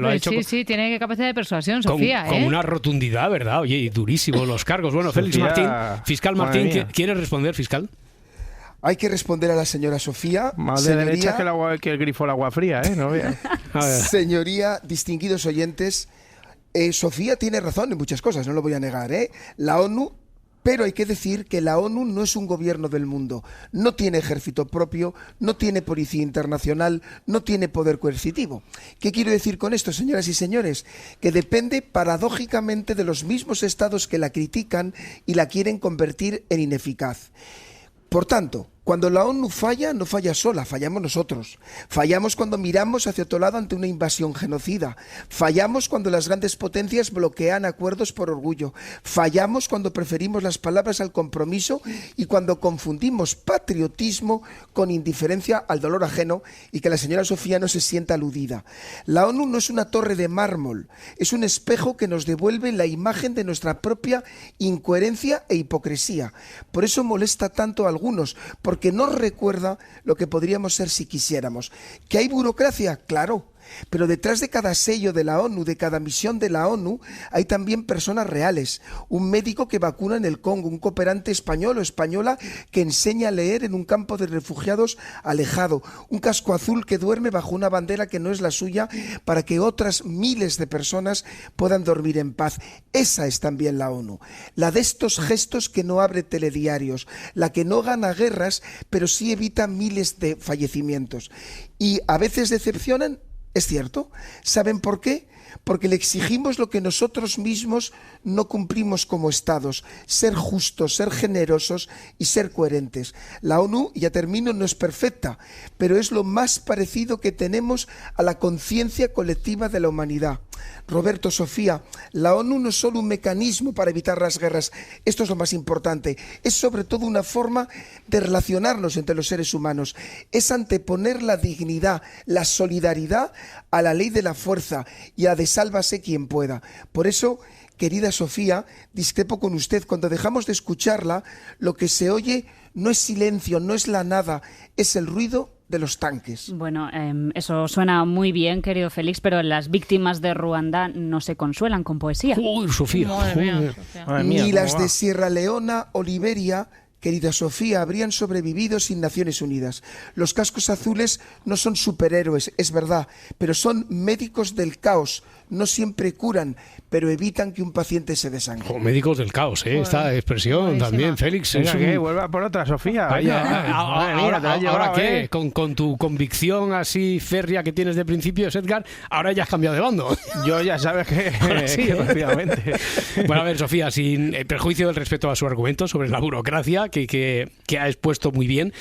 Lo ha hecho sí, tiene capacidad de persuasión, Sofía. Con una rotundidad, ¿verdad? Oye, y durísimos los cargos. Bueno, Félix Martín, fiscal Martín, ¿quiere responder, fiscal? Hay que responder a la señora Sofía. Más de derecha que el grifo al agua fría, ¿eh? No veas. Señoría, distinguidos oyentes, Sofía tiene razón en muchas cosas, no lo voy a negar, ¿eh? La ONU... Pero hay que decir que la ONU no es un gobierno del mundo, no tiene ejército propio, no tiene policía internacional, no tiene poder coercitivo. ¿Qué quiero decir con esto, señoras y señores? Que depende paradójicamente de los mismos estados que la critican y la quieren convertir en ineficaz. Por tanto, cuando la ONU falla, no falla sola, fallamos nosotros. Fallamos cuando miramos hacia otro lado ante una invasión genocida. Fallamos cuando las grandes potencias bloquean acuerdos por orgullo. Fallamos cuando preferimos las palabras al compromiso y cuando confundimos patriotismo con indiferencia al dolor ajeno y que la señora Sofía no se sienta aludida. La ONU no es una torre de mármol, es un espejo que nos devuelve la imagen de nuestra propia incoherencia e hipocresía. Por eso molesta tanto a algunos, porque nos recuerda lo que podríamos ser si quisiéramos. ¿Que hay burocracia? Claro. Pero detrás de cada sello de la ONU, de cada misión de la ONU, hay también personas reales. Un médico que vacuna en el Congo, un cooperante español o española que enseña a leer en un campo de refugiados alejado, un casco azul que duerme bajo una bandera que no es la suya para que otras miles de personas puedan dormir en paz. Esa es también la ONU. La de estos gestos que no abre telediarios, la que no gana guerras, pero sí evita miles de fallecimientos. Y a veces decepcionan. ¿Es cierto? ¿Saben por qué? Porque le exigimos lo que nosotros mismos no cumplimos como estados, ser justos, ser generosos y ser coherentes. La ONU, ya termino, no es perfecta, pero es lo más parecido que tenemos a la conciencia colectiva de la humanidad. Roberto, Sofía, la ONU no es solo un mecanismo para evitar las guerras, esto es lo más importante, es sobre todo una forma de relacionarnos entre los seres humanos, es anteponer la dignidad, la solidaridad a la ley de la fuerza y a de sálvase quien pueda. Por eso, querida Sofía, discrepo con usted, cuando dejamos de escucharla, lo que se oye no es silencio, no es la nada, es el ruido de los tanques. Bueno, eso suena muy bien, querido Félix, pero las víctimas de Ruanda no se consuelan con poesía. ¡Uy, Sofía! Madre mía, ni las de Sierra Leona o Liberia, querida Sofía, habrían sobrevivido sin Naciones Unidas. Los cascos azules no son superhéroes, es verdad, pero son médicos del caos. No siempre curan, pero evitan que un paciente se desangre. Médicos del caos, esta expresión buenísima. También, Félix. Venga, ¿qué? Vuelva por otra, Sofía. Ahora qué, con tu convicción así férrea que tienes de principios, Edgar, ahora ya has cambiado de bando. Yo ya sabes que sí, rápidamente. Bueno, a ver, Sofía, sin perjuicio del respeto a su argumento sobre la burocracia, que ha expuesto muy bien.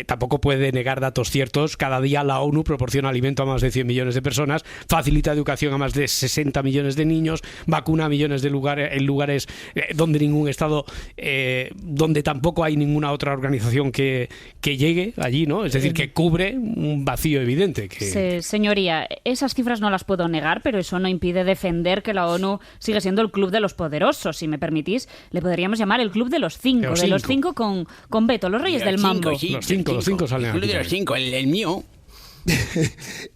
Tampoco puede negar datos ciertos. Cada día la ONU proporciona alimento a más de 100 millones de personas, facilita educación a más de 60 millones de niños, vacuna a millones de en lugares donde ningún Estado, donde tampoco hay ninguna otra organización que llegue allí, ¿no? Es decir, que cubre un vacío evidente. Sí, señoría, esas cifras no las puedo negar, pero eso no impide defender que la ONU sigue siendo el club de los poderosos. Si me permitís, le podríamos llamar el club de los cinco. De los cinco con Beto, los reyes del mambo. Sí, los cinco salen. El club de los cinco, el mío.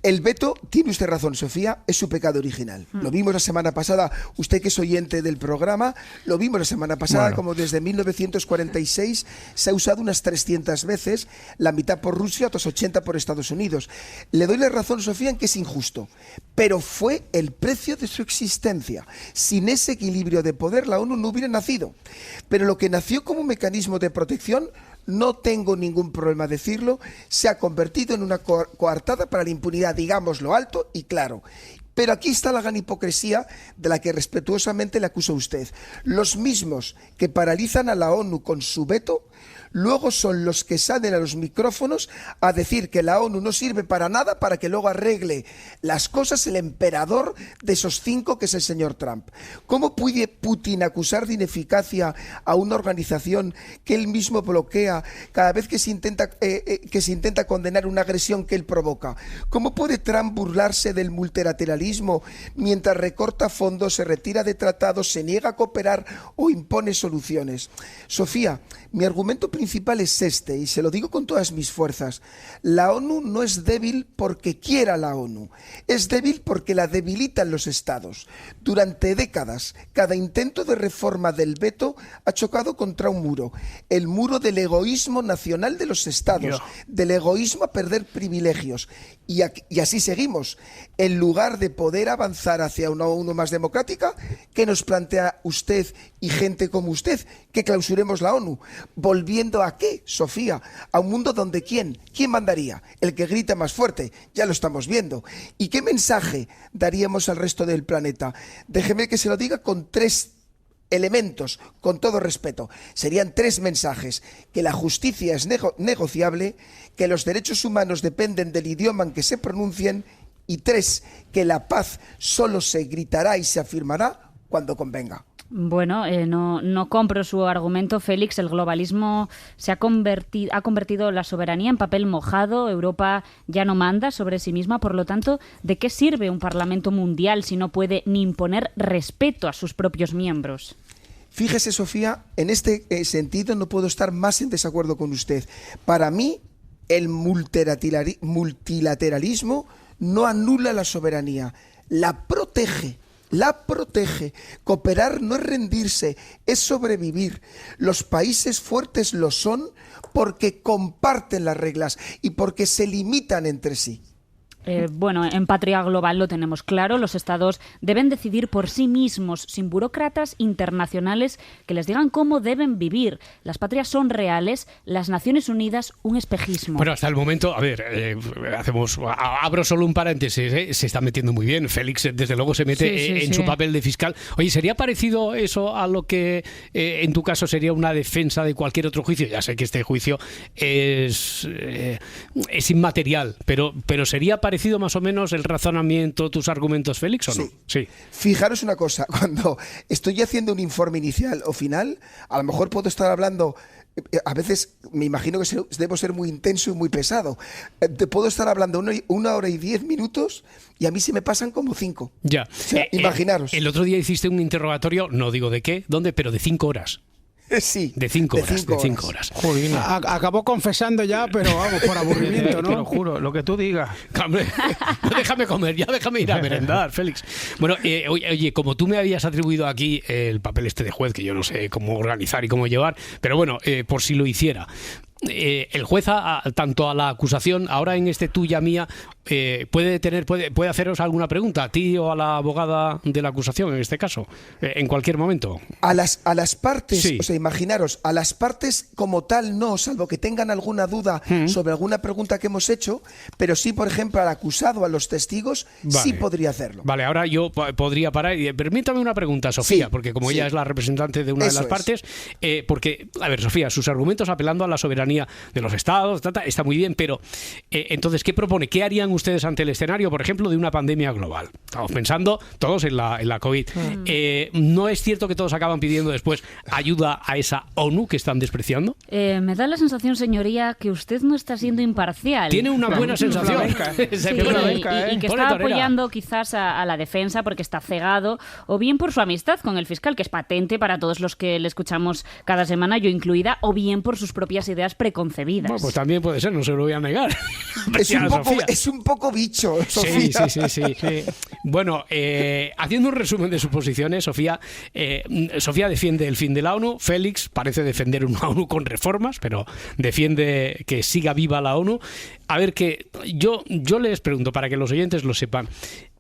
El veto, tiene usted razón, Sofía, es su pecado original. Lo vimos la semana pasada, usted que es oyente del programa, lo vimos la semana pasada, como desde 1946 se ha usado unas 300 veces, la mitad por Rusia, otras 80 por Estados Unidos. Le doy la razón, Sofía, en que es injusto, pero fue el precio de su existencia. Sin ese equilibrio de poder, la ONU no hubiera nacido. Pero lo que nació como mecanismo de protección, no tengo ningún problema decirlo, se ha convertido en una coartada para la impunidad, digámoslo alto y claro. Pero aquí está la gran hipocresía de la que respetuosamente le acusa usted. Los mismos que paralizan a la ONU con su veto, luego son los que salen a los micrófonos a decir que la ONU no sirve para nada, para que luego arregle las cosas el emperador de esos cinco, que es el señor Trump. ¿Cómo puede Putin acusar de ineficacia a una organización que él mismo bloquea cada vez que se intenta condenar una agresión que él provoca? ¿Cómo puede Trump burlarse del multilateralismo mientras recorta fondos, se retira de tratados, se niega a cooperar o impone soluciones? Sofía, mi argumento principal es este, y se lo digo con todas mis fuerzas. La ONU no es débil porque quiera la ONU, es débil porque la debilitan los estados. Durante décadas, cada intento de reforma del veto ha chocado contra un muro, el muro del egoísmo nacional de los estados, del egoísmo a perder privilegios. Y así seguimos. En lugar de poder avanzar hacia una ONU más democrática, ¿qué nos plantea usted y gente como usted? Que clausuremos la ONU. ¿Volviendo a qué, Sofía? ¿A un mundo donde quién? ¿Quién mandaría? El que grita más fuerte. Ya lo estamos viendo. ¿Y qué mensaje daríamos al resto del planeta? Déjeme que se lo diga con 3 elementos, con todo respeto. Serían 3 mensajes: que la justicia es negociable, que los derechos humanos dependen del idioma en que se pronuncien, y 3, que la paz solo se gritará y se afirmará cuando convenga. Bueno, no compro su argumento, Félix. El globalismo ha convertido la soberanía en papel mojado. Europa ya no manda sobre sí misma. Por lo tanto, ¿de qué sirve un Parlamento mundial si no puede ni imponer respeto a sus propios miembros? Fíjese, Sofía, en este sentido no puedo estar más en desacuerdo con usted. Para mí, el multilateralismo no anula la soberanía, la protege. Cooperar no es rendirse, es sobrevivir. Los países fuertes lo son porque comparten las reglas y porque se limitan entre sí. Bueno, en Patria Global lo tenemos claro. Los estados deben decidir por sí mismos, sin burócratas internacionales que les digan cómo deben vivir. Las patrias son reales, las Naciones Unidas un espejismo. Bueno, hasta el momento, a ver, abro solo un paréntesis, se está metiendo muy bien. Félix, desde luego, se mete en su papel de fiscal. Oye, ¿sería parecido eso a lo que en tu caso sería una defensa de cualquier otro juicio? Ya sé que este juicio es inmaterial, pero ¿sería parecido más o menos el razonamiento, tus argumentos, Félix, o no? Sí. Fijaros una cosa, cuando estoy haciendo un informe inicial o final, a lo mejor puedo estar hablando, a veces me imagino que debo ser muy intenso y muy pesado. Puedo estar hablando 1 hora y 10 minutos y a mí se me pasan como 5. Ya. O sea, imaginaros. El otro día hiciste un interrogatorio, no digo de qué, dónde, pero de 5 horas. Sí. De 5 horas. Joder, acabó confesando ya, pero vamos, por aburrimiento, ¿no? Te lo juro, lo que tú digas. Hombre, no, déjame comer, ya déjame ir a merendar, Félix. Bueno, oye, como tú me habías atribuido aquí el papel este de juez, que yo no sé cómo organizar y cómo llevar, pero bueno, por si lo hiciera. el juez, tanto a la acusación, ahora en este tuya mía, puede haceros alguna pregunta, a ti o a la abogada de la acusación, en este caso, en cualquier momento. A las partes, sí. O sea, imaginaros, a las partes como tal no, salvo que tengan alguna duda sobre alguna pregunta que hemos hecho, pero sí, por ejemplo, al acusado, a los testigos, sí podría hacerlo. Vale, ahora yo podría parar. Permítame una pregunta, Sofía, porque como ella es la representante de una de las partes, porque, a ver, Sofía, sus argumentos apelando a la soberanía de los estados, está muy bien, pero entonces, ¿qué propone? ¿Qué harían ustedes ante el escenario, por ejemplo, de una pandemia global? Estamos pensando todos en la COVID. ¿No es cierto que todos acaban pidiendo después ayuda a esa ONU que están despreciando? Me da la sensación, señoría, que usted no está siendo imparcial. Tiene una buena sensación. Y que está apoyando quizás a la defensa porque está cegado, o bien por su amistad con el fiscal, que es patente para todos los que le escuchamos cada semana, yo incluida, o bien por sus propias ideas preconcebidas. Bueno, pues también puede ser, no se lo voy a negar. Es un poco bicho, Sofía. Sí. Bueno, haciendo un resumen de sus posiciones, Sofía defiende el fin de la ONU, Félix parece defender una ONU con reformas, pero defiende que siga viva la ONU. A ver, que yo les pregunto, para que los oyentes lo sepan,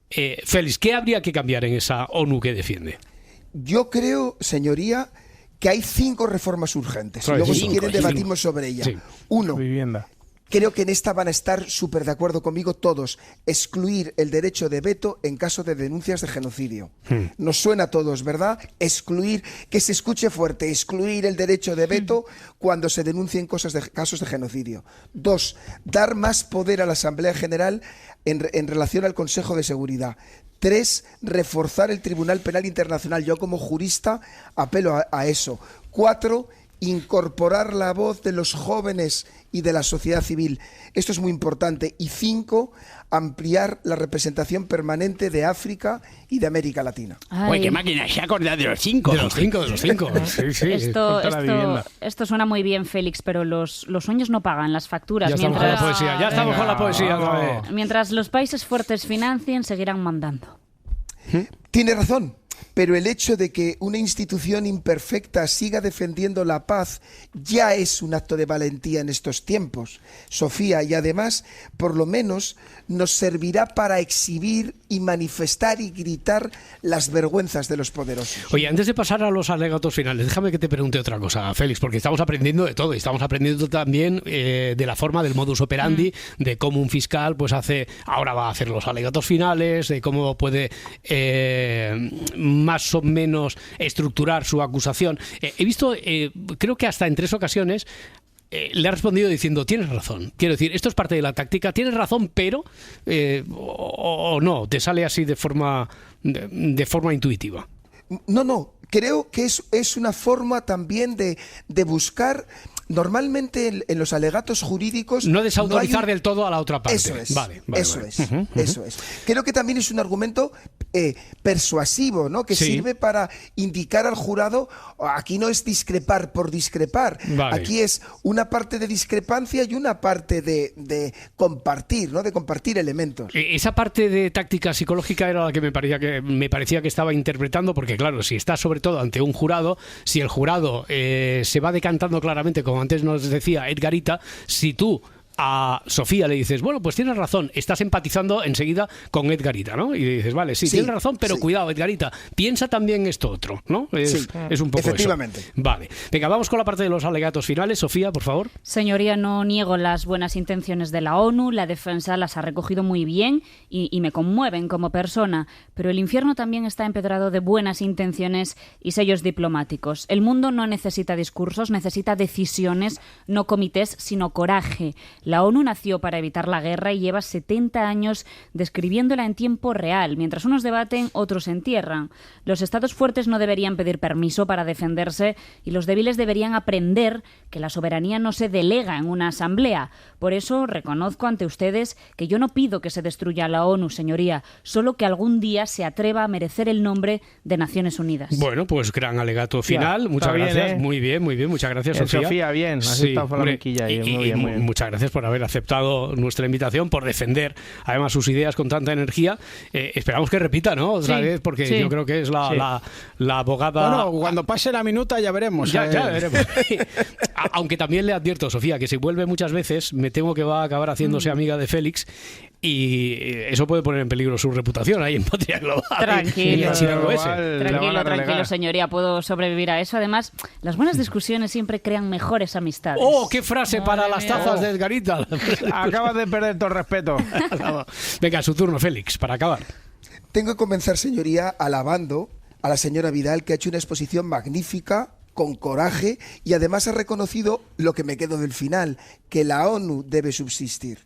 Félix, ¿qué habría que cambiar en esa ONU que defiende? Yo creo, señoría, que hay 5 reformas urgentes. Y luego, si quieren, debatimos sobre ellas. 1. Vivienda. Creo que en esta van a estar súper de acuerdo conmigo todos. Excluir el derecho de veto en caso de denuncias de genocidio. Nos suena a todos, ¿verdad? Excluir, que se escuche fuerte, excluir el derecho de veto cuando se denuncien casos de genocidio. 2. Dar más poder a la Asamblea General en relación al Consejo de Seguridad. 3. Reforzar el Tribunal Penal Internacional. Yo, como jurista, apelo a eso. 4. Incorporar la voz de los jóvenes y de la sociedad civil. Esto es muy importante. Y 5, ampliar la representación permanente de África y de América Latina. Uy, qué máquina, se ha acordado de los 5. De los 5. Sí. Esto suena muy bien, Félix, pero los sueños no pagan, las facturas. Ya estamos con la poesía. Mientras los países fuertes financien, seguirán mandando. Tiene razón. Pero el hecho de que una institución imperfecta siga defendiendo la paz ya es un acto de valentía en estos tiempos, Sofía, y además, por lo menos, nos servirá para exhibir y manifestar y gritar las vergüenzas de los poderosos. Oye, antes de pasar a los alegatos finales, déjame que te pregunte otra cosa, Félix, porque estamos aprendiendo de todo y estamos aprendiendo también de la forma del modus operandi, de cómo un fiscal ahora va a hacer los alegatos finales, de cómo puede más o menos estructurar su acusación. He visto, creo que hasta en 3 ocasiones, le ha respondido diciendo, tienes razón. Quiero decir, esto es parte de la táctica, tienes razón, pero o no, te sale así de forma intuitiva. No, creo que es una forma también de buscar. Normalmente en los alegatos jurídicos no desautorizar del todo a la otra parte. Eso es. Eso es. Creo que también es un argumento persuasivo, ¿no? Que sirve para indicar al jurado, aquí no es discrepar por discrepar, aquí es una parte de discrepancia y una parte de compartir, ¿no? De compartir elementos. Esa parte de táctica psicológica era la que me parecía que estaba interpretando, porque claro, si estás sobre todo ante un jurado, si el jurado se va decantando claramente, como antes nos decía Edgarita, si tú a Sofía le dices, bueno, pues tienes razón, estás empatizando enseguida con Edgarita, ¿no? Y le dices, vale, sí, tienes razón, pero cuidado, Edgarita, piensa también esto otro, ¿no? Es un poco efectivamente. Eso. Vale. Venga, vamos con la parte de los alegatos finales. Sofía, por favor. Señoría, no niego las buenas intenciones de la ONU, la defensa las ha recogido muy bien y me conmueven como persona, pero el infierno también está empedrado de buenas intenciones y sellos diplomáticos. El mundo no necesita discursos, necesita decisiones, no comités, sino coraje. La ONU nació para evitar la guerra y lleva 70 años describiéndola en tiempo real. Mientras unos debaten, otros se entierran. Los estados fuertes no deberían pedir permiso para defenderse y los débiles deberían aprender que la soberanía no se delega en una asamblea. Por eso reconozco ante ustedes que yo no pido que se destruya la ONU, señoría, solo que algún día se atreva a merecer el nombre de Naciones Unidas. Bueno, pues gran alegato final. Muchas gracias. Muy bien. Muchas gracias, Sofía. Sofía, bien. Has estado por la miquilla ahí. Muy bien. Muchas gracias por haber aceptado nuestra invitación, por defender además sus ideas con tanta energía. Esperamos que repita, ¿no? Otra vez, porque yo creo que es la abogada... Bueno, cuando pase la minuta ya veremos. Ya veremos. Aunque también le advierto, Sofía, que si vuelve muchas veces, me temo que va a acabar haciéndose amiga de Félix, y eso puede poner en peligro su reputación ahí en Patria Global. Tranquilo, tranquilo, señoría, puedo sobrevivir a eso. Además, las buenas discusiones siempre crean mejores amistades. ¡Oh, qué frase para las tazas de Edgarita! Acabas de perder todo el respeto. Venga, su turno, Félix, para acabar. Tengo que comenzar, señoría, alabando a la señora Vidal, que ha hecho una exposición magnífica, con coraje, y además ha reconocido lo que me quedo del final, que la ONU debe subsistir.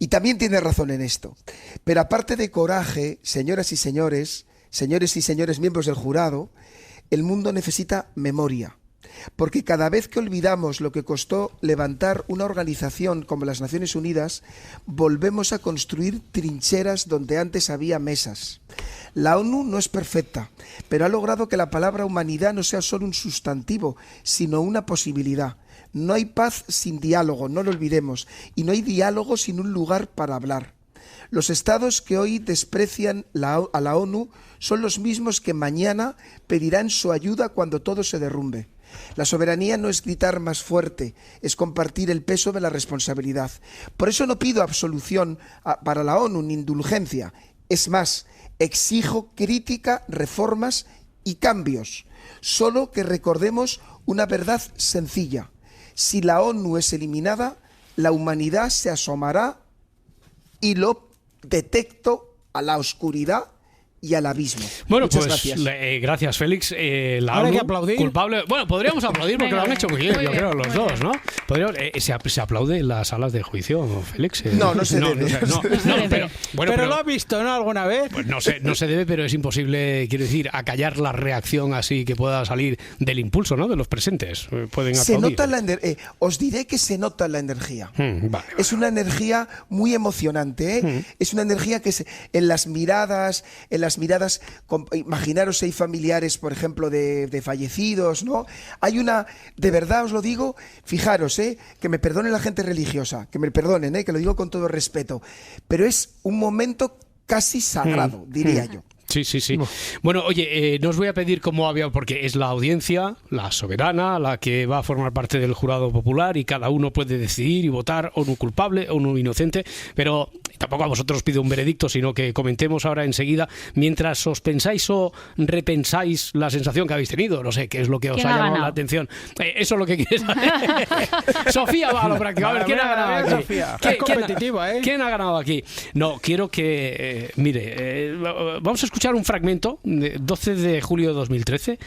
Y también tiene razón en esto. Pero aparte de coraje, señoras y señores miembros del jurado, el mundo necesita memoria. Porque cada vez que olvidamos lo que costó levantar una organización como las Naciones Unidas, volvemos a construir trincheras donde antes había mesas. La ONU no es perfecta, pero ha logrado que la palabra humanidad no sea solo un sustantivo, sino una posibilidad. No hay paz sin diálogo, no lo olvidemos, y no hay diálogo sin un lugar para hablar. Los estados que hoy desprecian a la ONU son los mismos que mañana pedirán su ayuda cuando todo se derrumbe. La soberanía no es gritar más fuerte, es compartir el peso de la responsabilidad. Por eso no pido absolución para la ONU ni indulgencia. Es más, exijo crítica, reformas y cambios. Solo que recordemos una verdad sencilla. Si la ONU es eliminada, la humanidad se asomará y lo detecto a la oscuridad y al abismo. Bueno, muchas pues gracias. Gracias, Félix. La ¿Ahora ONU, hay que aplaudir? Culpable. Bueno, podríamos aplaudir porque lo han hecho muy bien, yo creo, los dos, ¿no? Se aplaude en las salas de juicio, Félix. No se debe. Pero lo has visto, ¿no? ¿Alguna vez? Pues no se debe, pero es imposible, quiero decir, acallar la reacción así que pueda salir del impulso, ¿no? De los presentes. Pueden aplaudir. Os diré que se nota la energía. Vale. Es una energía muy emocionante, ¿eh? Es una energía que en las miradas, imaginaros si hay familiares, por ejemplo, de fallecidos, ¿no? Hay una, de verdad os lo digo, fijaros, que me perdone la gente religiosa, que me perdonen, que lo digo con todo respeto, pero es un momento casi sagrado, diría yo. Sí. Bueno, oye, no os voy a pedir cómo había, porque es la audiencia, la soberana, la que va a formar parte del jurado popular y cada uno puede decidir y votar o no culpable o no inocente, pero tampoco a vosotros pido un veredicto, sino que comentemos ahora enseguida, mientras os pensáis o repensáis la sensación que habéis tenido, no sé, qué es lo que os ha llamado la atención. Eso es lo que quieres saber. Sofía va a lo práctico. A ver, ¿quién ha ganado aquí? ¿Quién ha ganado aquí? No, quiero que, vamos a escuchar un fragmento de 12 de julio de 2013,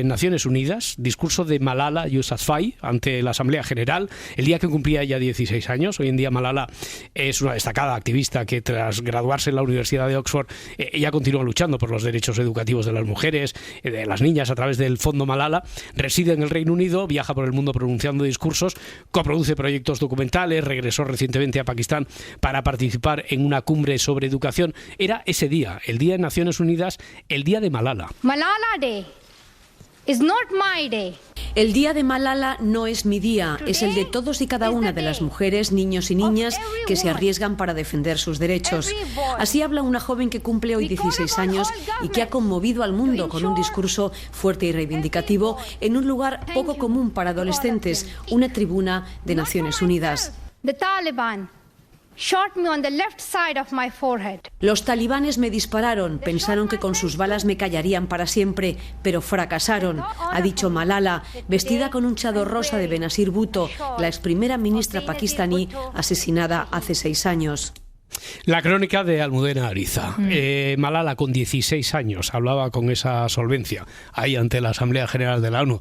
Naciones Unidas, discurso de Malala Yousafzai ante la Asamblea General, el día que cumplía ya 16 años. Hoy en día Malala es una destacada activista que tras graduarse en la Universidad de Oxford, ella continúa luchando por los derechos educativos de las mujeres, de las niñas a través del Fondo Malala, reside en el Reino Unido, viaja por el mundo pronunciando discursos, coproduce proyectos documentales, regresó recientemente a Pakistán para participar en una cumbre sobre educación. Era ese día, el día de Naciones Unidas, el día de Malala. Malala Day is not my day. El día de Malala no es mi día, es el de todos y cada una de las mujeres, niños y niñas que se arriesgan para defender sus derechos. Así habla una joven que cumple hoy 16 años y que ha conmovido al mundo con un discurso fuerte y reivindicativo en un lugar poco común para adolescentes, una tribuna de Naciones Unidas. The Taliban shot me on the left side of my forehead. Los talibanes me dispararon, pensaron que con sus balas me callarían para siempre, pero fracasaron, ha dicho Malala, vestida con un chador rosa de Benazir Bhutto, la ex primera ministra pakistaní asesinada hace 6 años. La crónica de Almudena Ariza. Malala, con 16 años, hablaba con esa solvencia ahí ante la Asamblea General de la ONU.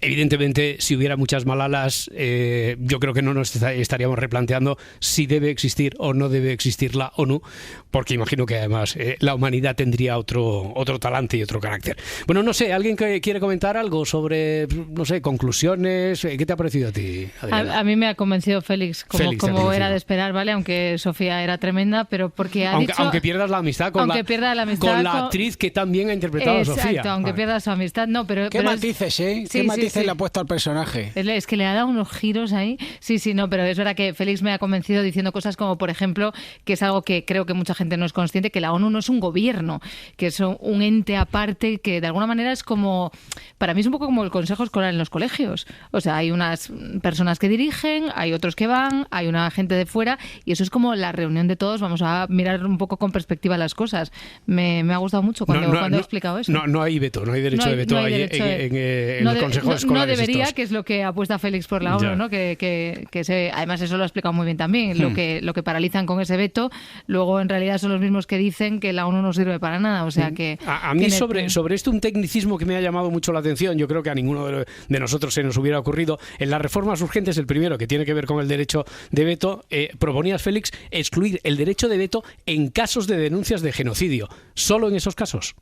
Evidentemente, si hubiera muchas Malalas, yo creo que no nos estaríamos replanteando si debe existir o no debe existir la ONU, porque imagino que además la humanidad tendría otro talante y otro carácter. Bueno, no sé, ¿alguien que quiere comentar algo sobre, no sé, conclusiones? ¿Qué te ha parecido a ti, Adriana? A mí me ha convencido Félix, como era de esperar, ¿vale? Aunque Sofía era tremenda, pero porque ha dicho... Aunque pierdas la amistad con la actriz que también ha interpretado a Sofía. Exacto, aunque pierdas su amistad. No, pero ¿Qué matices, Sí. veces le ha puesto al personaje. Es que le ha dado unos giros ahí. Sí, no, pero es verdad que Félix me ha convencido diciendo cosas como, por ejemplo, que es algo que creo que mucha gente no es consciente, que la ONU no es un gobierno, que es un ente aparte que de alguna manera es como, para mí es un poco como el consejo escolar en los colegios. O sea, hay unas personas que dirigen, hay otros que van, hay una gente de fuera y eso es como la reunión de todos. Vamos a mirar un poco con perspectiva las cosas. Me ha gustado mucho cuando he explicado eso. No hay veto, no hay derecho de veto en los consejos escolares. No debería, estos. que es lo que apuesta Félix por la ONU, ¿no? Además eso lo ha explicado muy bien también. Lo que paralizan con ese veto, luego en realidad son los mismos que dicen que la ONU no sirve para nada. O sea que a mí sobre esto un tecnicismo que me ha llamado mucho la atención, yo creo que a ninguno de nosotros se nos hubiera ocurrido. En las reformas urgentes, el primero que tiene que ver con el derecho de veto, proponías, Félix, excluir el derecho de veto en casos de denuncias de genocidio. ¿Solo en esos casos?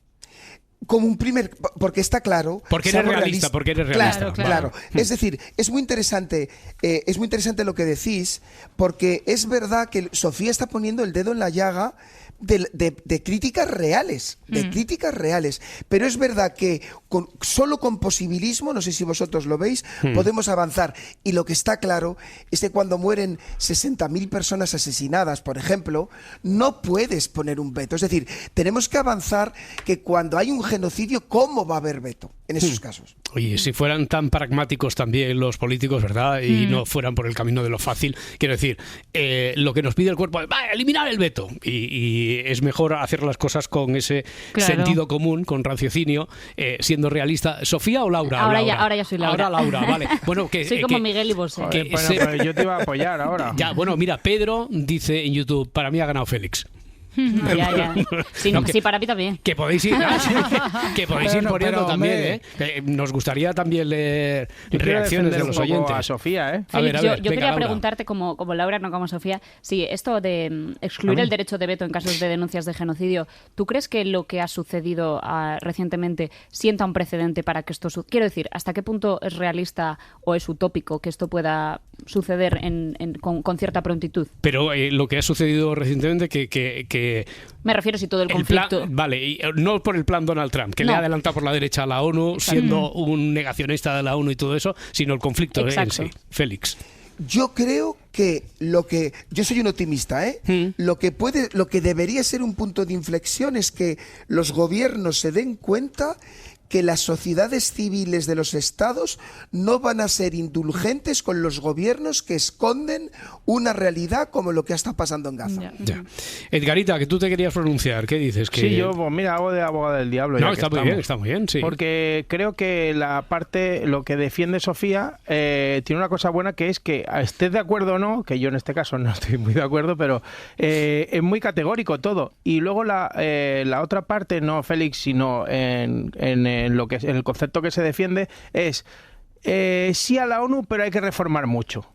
Como un primer, porque está claro. Porque eres realista. Claro. Es decir, es muy interesante lo que decís, porque es verdad que Sofía está poniendo el dedo en la llaga de críticas reales, pero es verdad que solo con posibilismo, no sé si vosotros lo veis, podemos avanzar, y lo que está claro es que cuando mueren 60.000 personas asesinadas, por ejemplo, no puedes poner un veto. Es decir, tenemos que avanzar, que cuando hay un genocidio, ¿cómo va a haber veto en esos casos? Oye, si fueran tan pragmáticos también los políticos, ¿verdad? Y no fueran por el camino de lo fácil, quiero decir, lo que nos pide el cuerpo es eliminar el veto, y es mejor hacer las cosas con ese sentido común, con raciocinio, siendo realista. ¿Sofía o Laura? Ahora ya soy Laura. Ahora Laura, vale. Bueno, soy como Miguel y vos. Pero yo te iba a apoyar ahora. Ya, bueno, mira, Pedro dice en YouTube, para mí ha ganado Félix. Ya. Sí, para mí también. Que podéis ir, poniendo también, nos gustaría también leer reacciones de los oyentes. A Sofía, Félix, yo quería preguntarte, como Laura, no como Sofía, si esto de excluir el derecho de veto en casos de denuncias de genocidio, ¿tú crees que lo que ha sucedido recientemente sienta un precedente para que esto suceda? Quiero decir, ¿hasta qué punto es realista o es utópico que esto pueda suceder con cierta prontitud? Pero lo que ha sucedido recientemente, que me refiero si todo el conflicto... Y no por el plan Donald Trump, que le ha adelantado por la derecha a la ONU, siendo un negacionista de la ONU y todo eso, sino el conflicto en sí. Félix. Yo creo que yo soy un optimista, lo que debería ser un punto de inflexión es que los gobiernos se den cuenta que las sociedades civiles de los estados no van a ser indulgentes con los gobiernos que esconden una realidad como lo que está pasando en Gaza. Ya. Edgarita, que tú te querías pronunciar, ¿qué dices? Sí, yo, pues mira, hago de abogado del diablo. No, está muy bien, sí. Porque creo que lo que defiende Sofía, tiene una cosa buena, que es que estés de acuerdo o no, que yo en este caso no estoy muy de acuerdo, pero es muy categórico todo. Y luego la otra parte, no Félix, sino en el concepto que se defiende es sí a la ONU, pero hay que reformar mucho.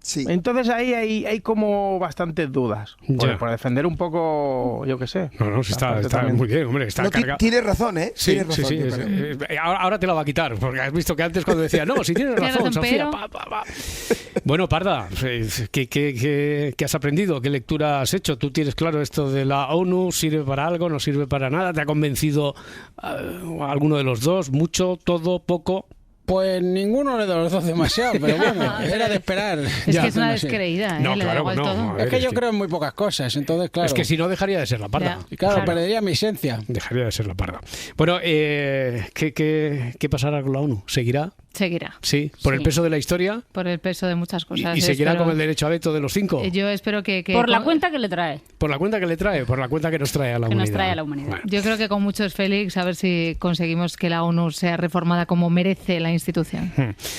Sí. Entonces ahí hay como bastantes dudas por defender un poco, yo qué sé. No, está muy bien, hombre, está cargado. Tienes razón, ¿eh? Sí, tienes razón, ahora te la va a quitar, porque has visto que antes cuando decía, no, si tienes razón, Sofía, Bueno, Parda, ¿qué has aprendido? ¿Qué lectura has hecho? ¿Tú tienes claro esto de la ONU? ¿Sirve para algo? ¿No sirve para nada? ¿Te ha convencido alguno de los dos? ¿Mucho? ¿Todo? ¿Poco? Pues ninguno de los dos demasiado, pero bueno, era de esperar. Es que es una descreída, no, claro, no. Es que yo creo en muy pocas cosas, entonces claro. Es que si no dejaría de ser la Parda. Y claro, perdería mi esencia. Dejaría de ser la Parda. Bueno, ¿qué pasará con la ONU? ¿Seguirá? Seguirá. Sí, por el peso de la historia. Por el peso de muchas cosas. ¿Y seguirá con el derecho a veto de los 5? Yo espero que por la cuenta que le trae. Por la cuenta que le trae, por la cuenta que nos trae a la humanidad. Nos trae a la humanidad. Bueno. Yo creo que con mucho es Félix, a ver si conseguimos que la ONU sea reformada como merece la institución.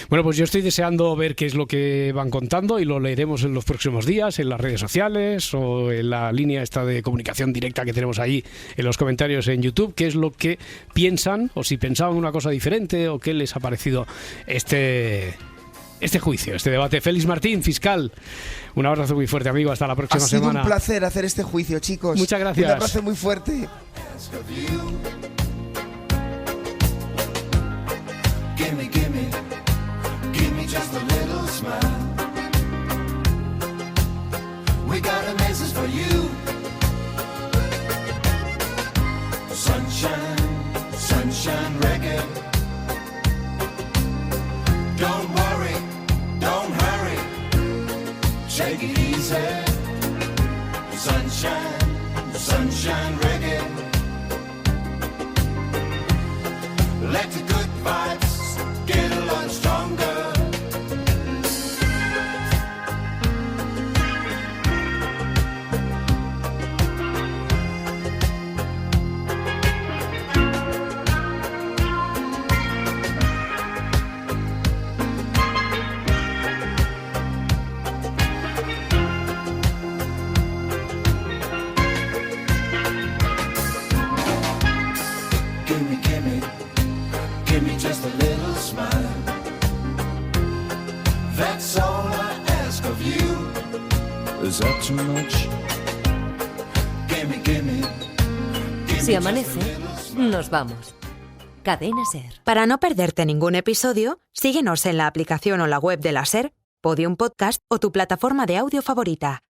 Bueno, pues yo estoy deseando ver qué es lo que van contando y lo leeremos en los próximos días, en las redes sociales o en la línea esta de comunicación directa que tenemos ahí en los comentarios en YouTube, qué es lo que piensan o si pensaban una cosa diferente o qué les ha parecido este juicio, este debate. Félix Martín, fiscal, un abrazo muy fuerte, amigo, hasta la próxima semana. Ha sido un placer hacer este juicio, chicos. Muchas gracias. Un abrazo muy fuerte. Take it easy. Sunshine reggae. Let the good vibes get a lot stronger. Si amanece, nos vamos. Cadena SER. Para no perderte ningún episodio, síguenos en la aplicación o la web de la SER, Podium Podcast o tu plataforma de audio favorita.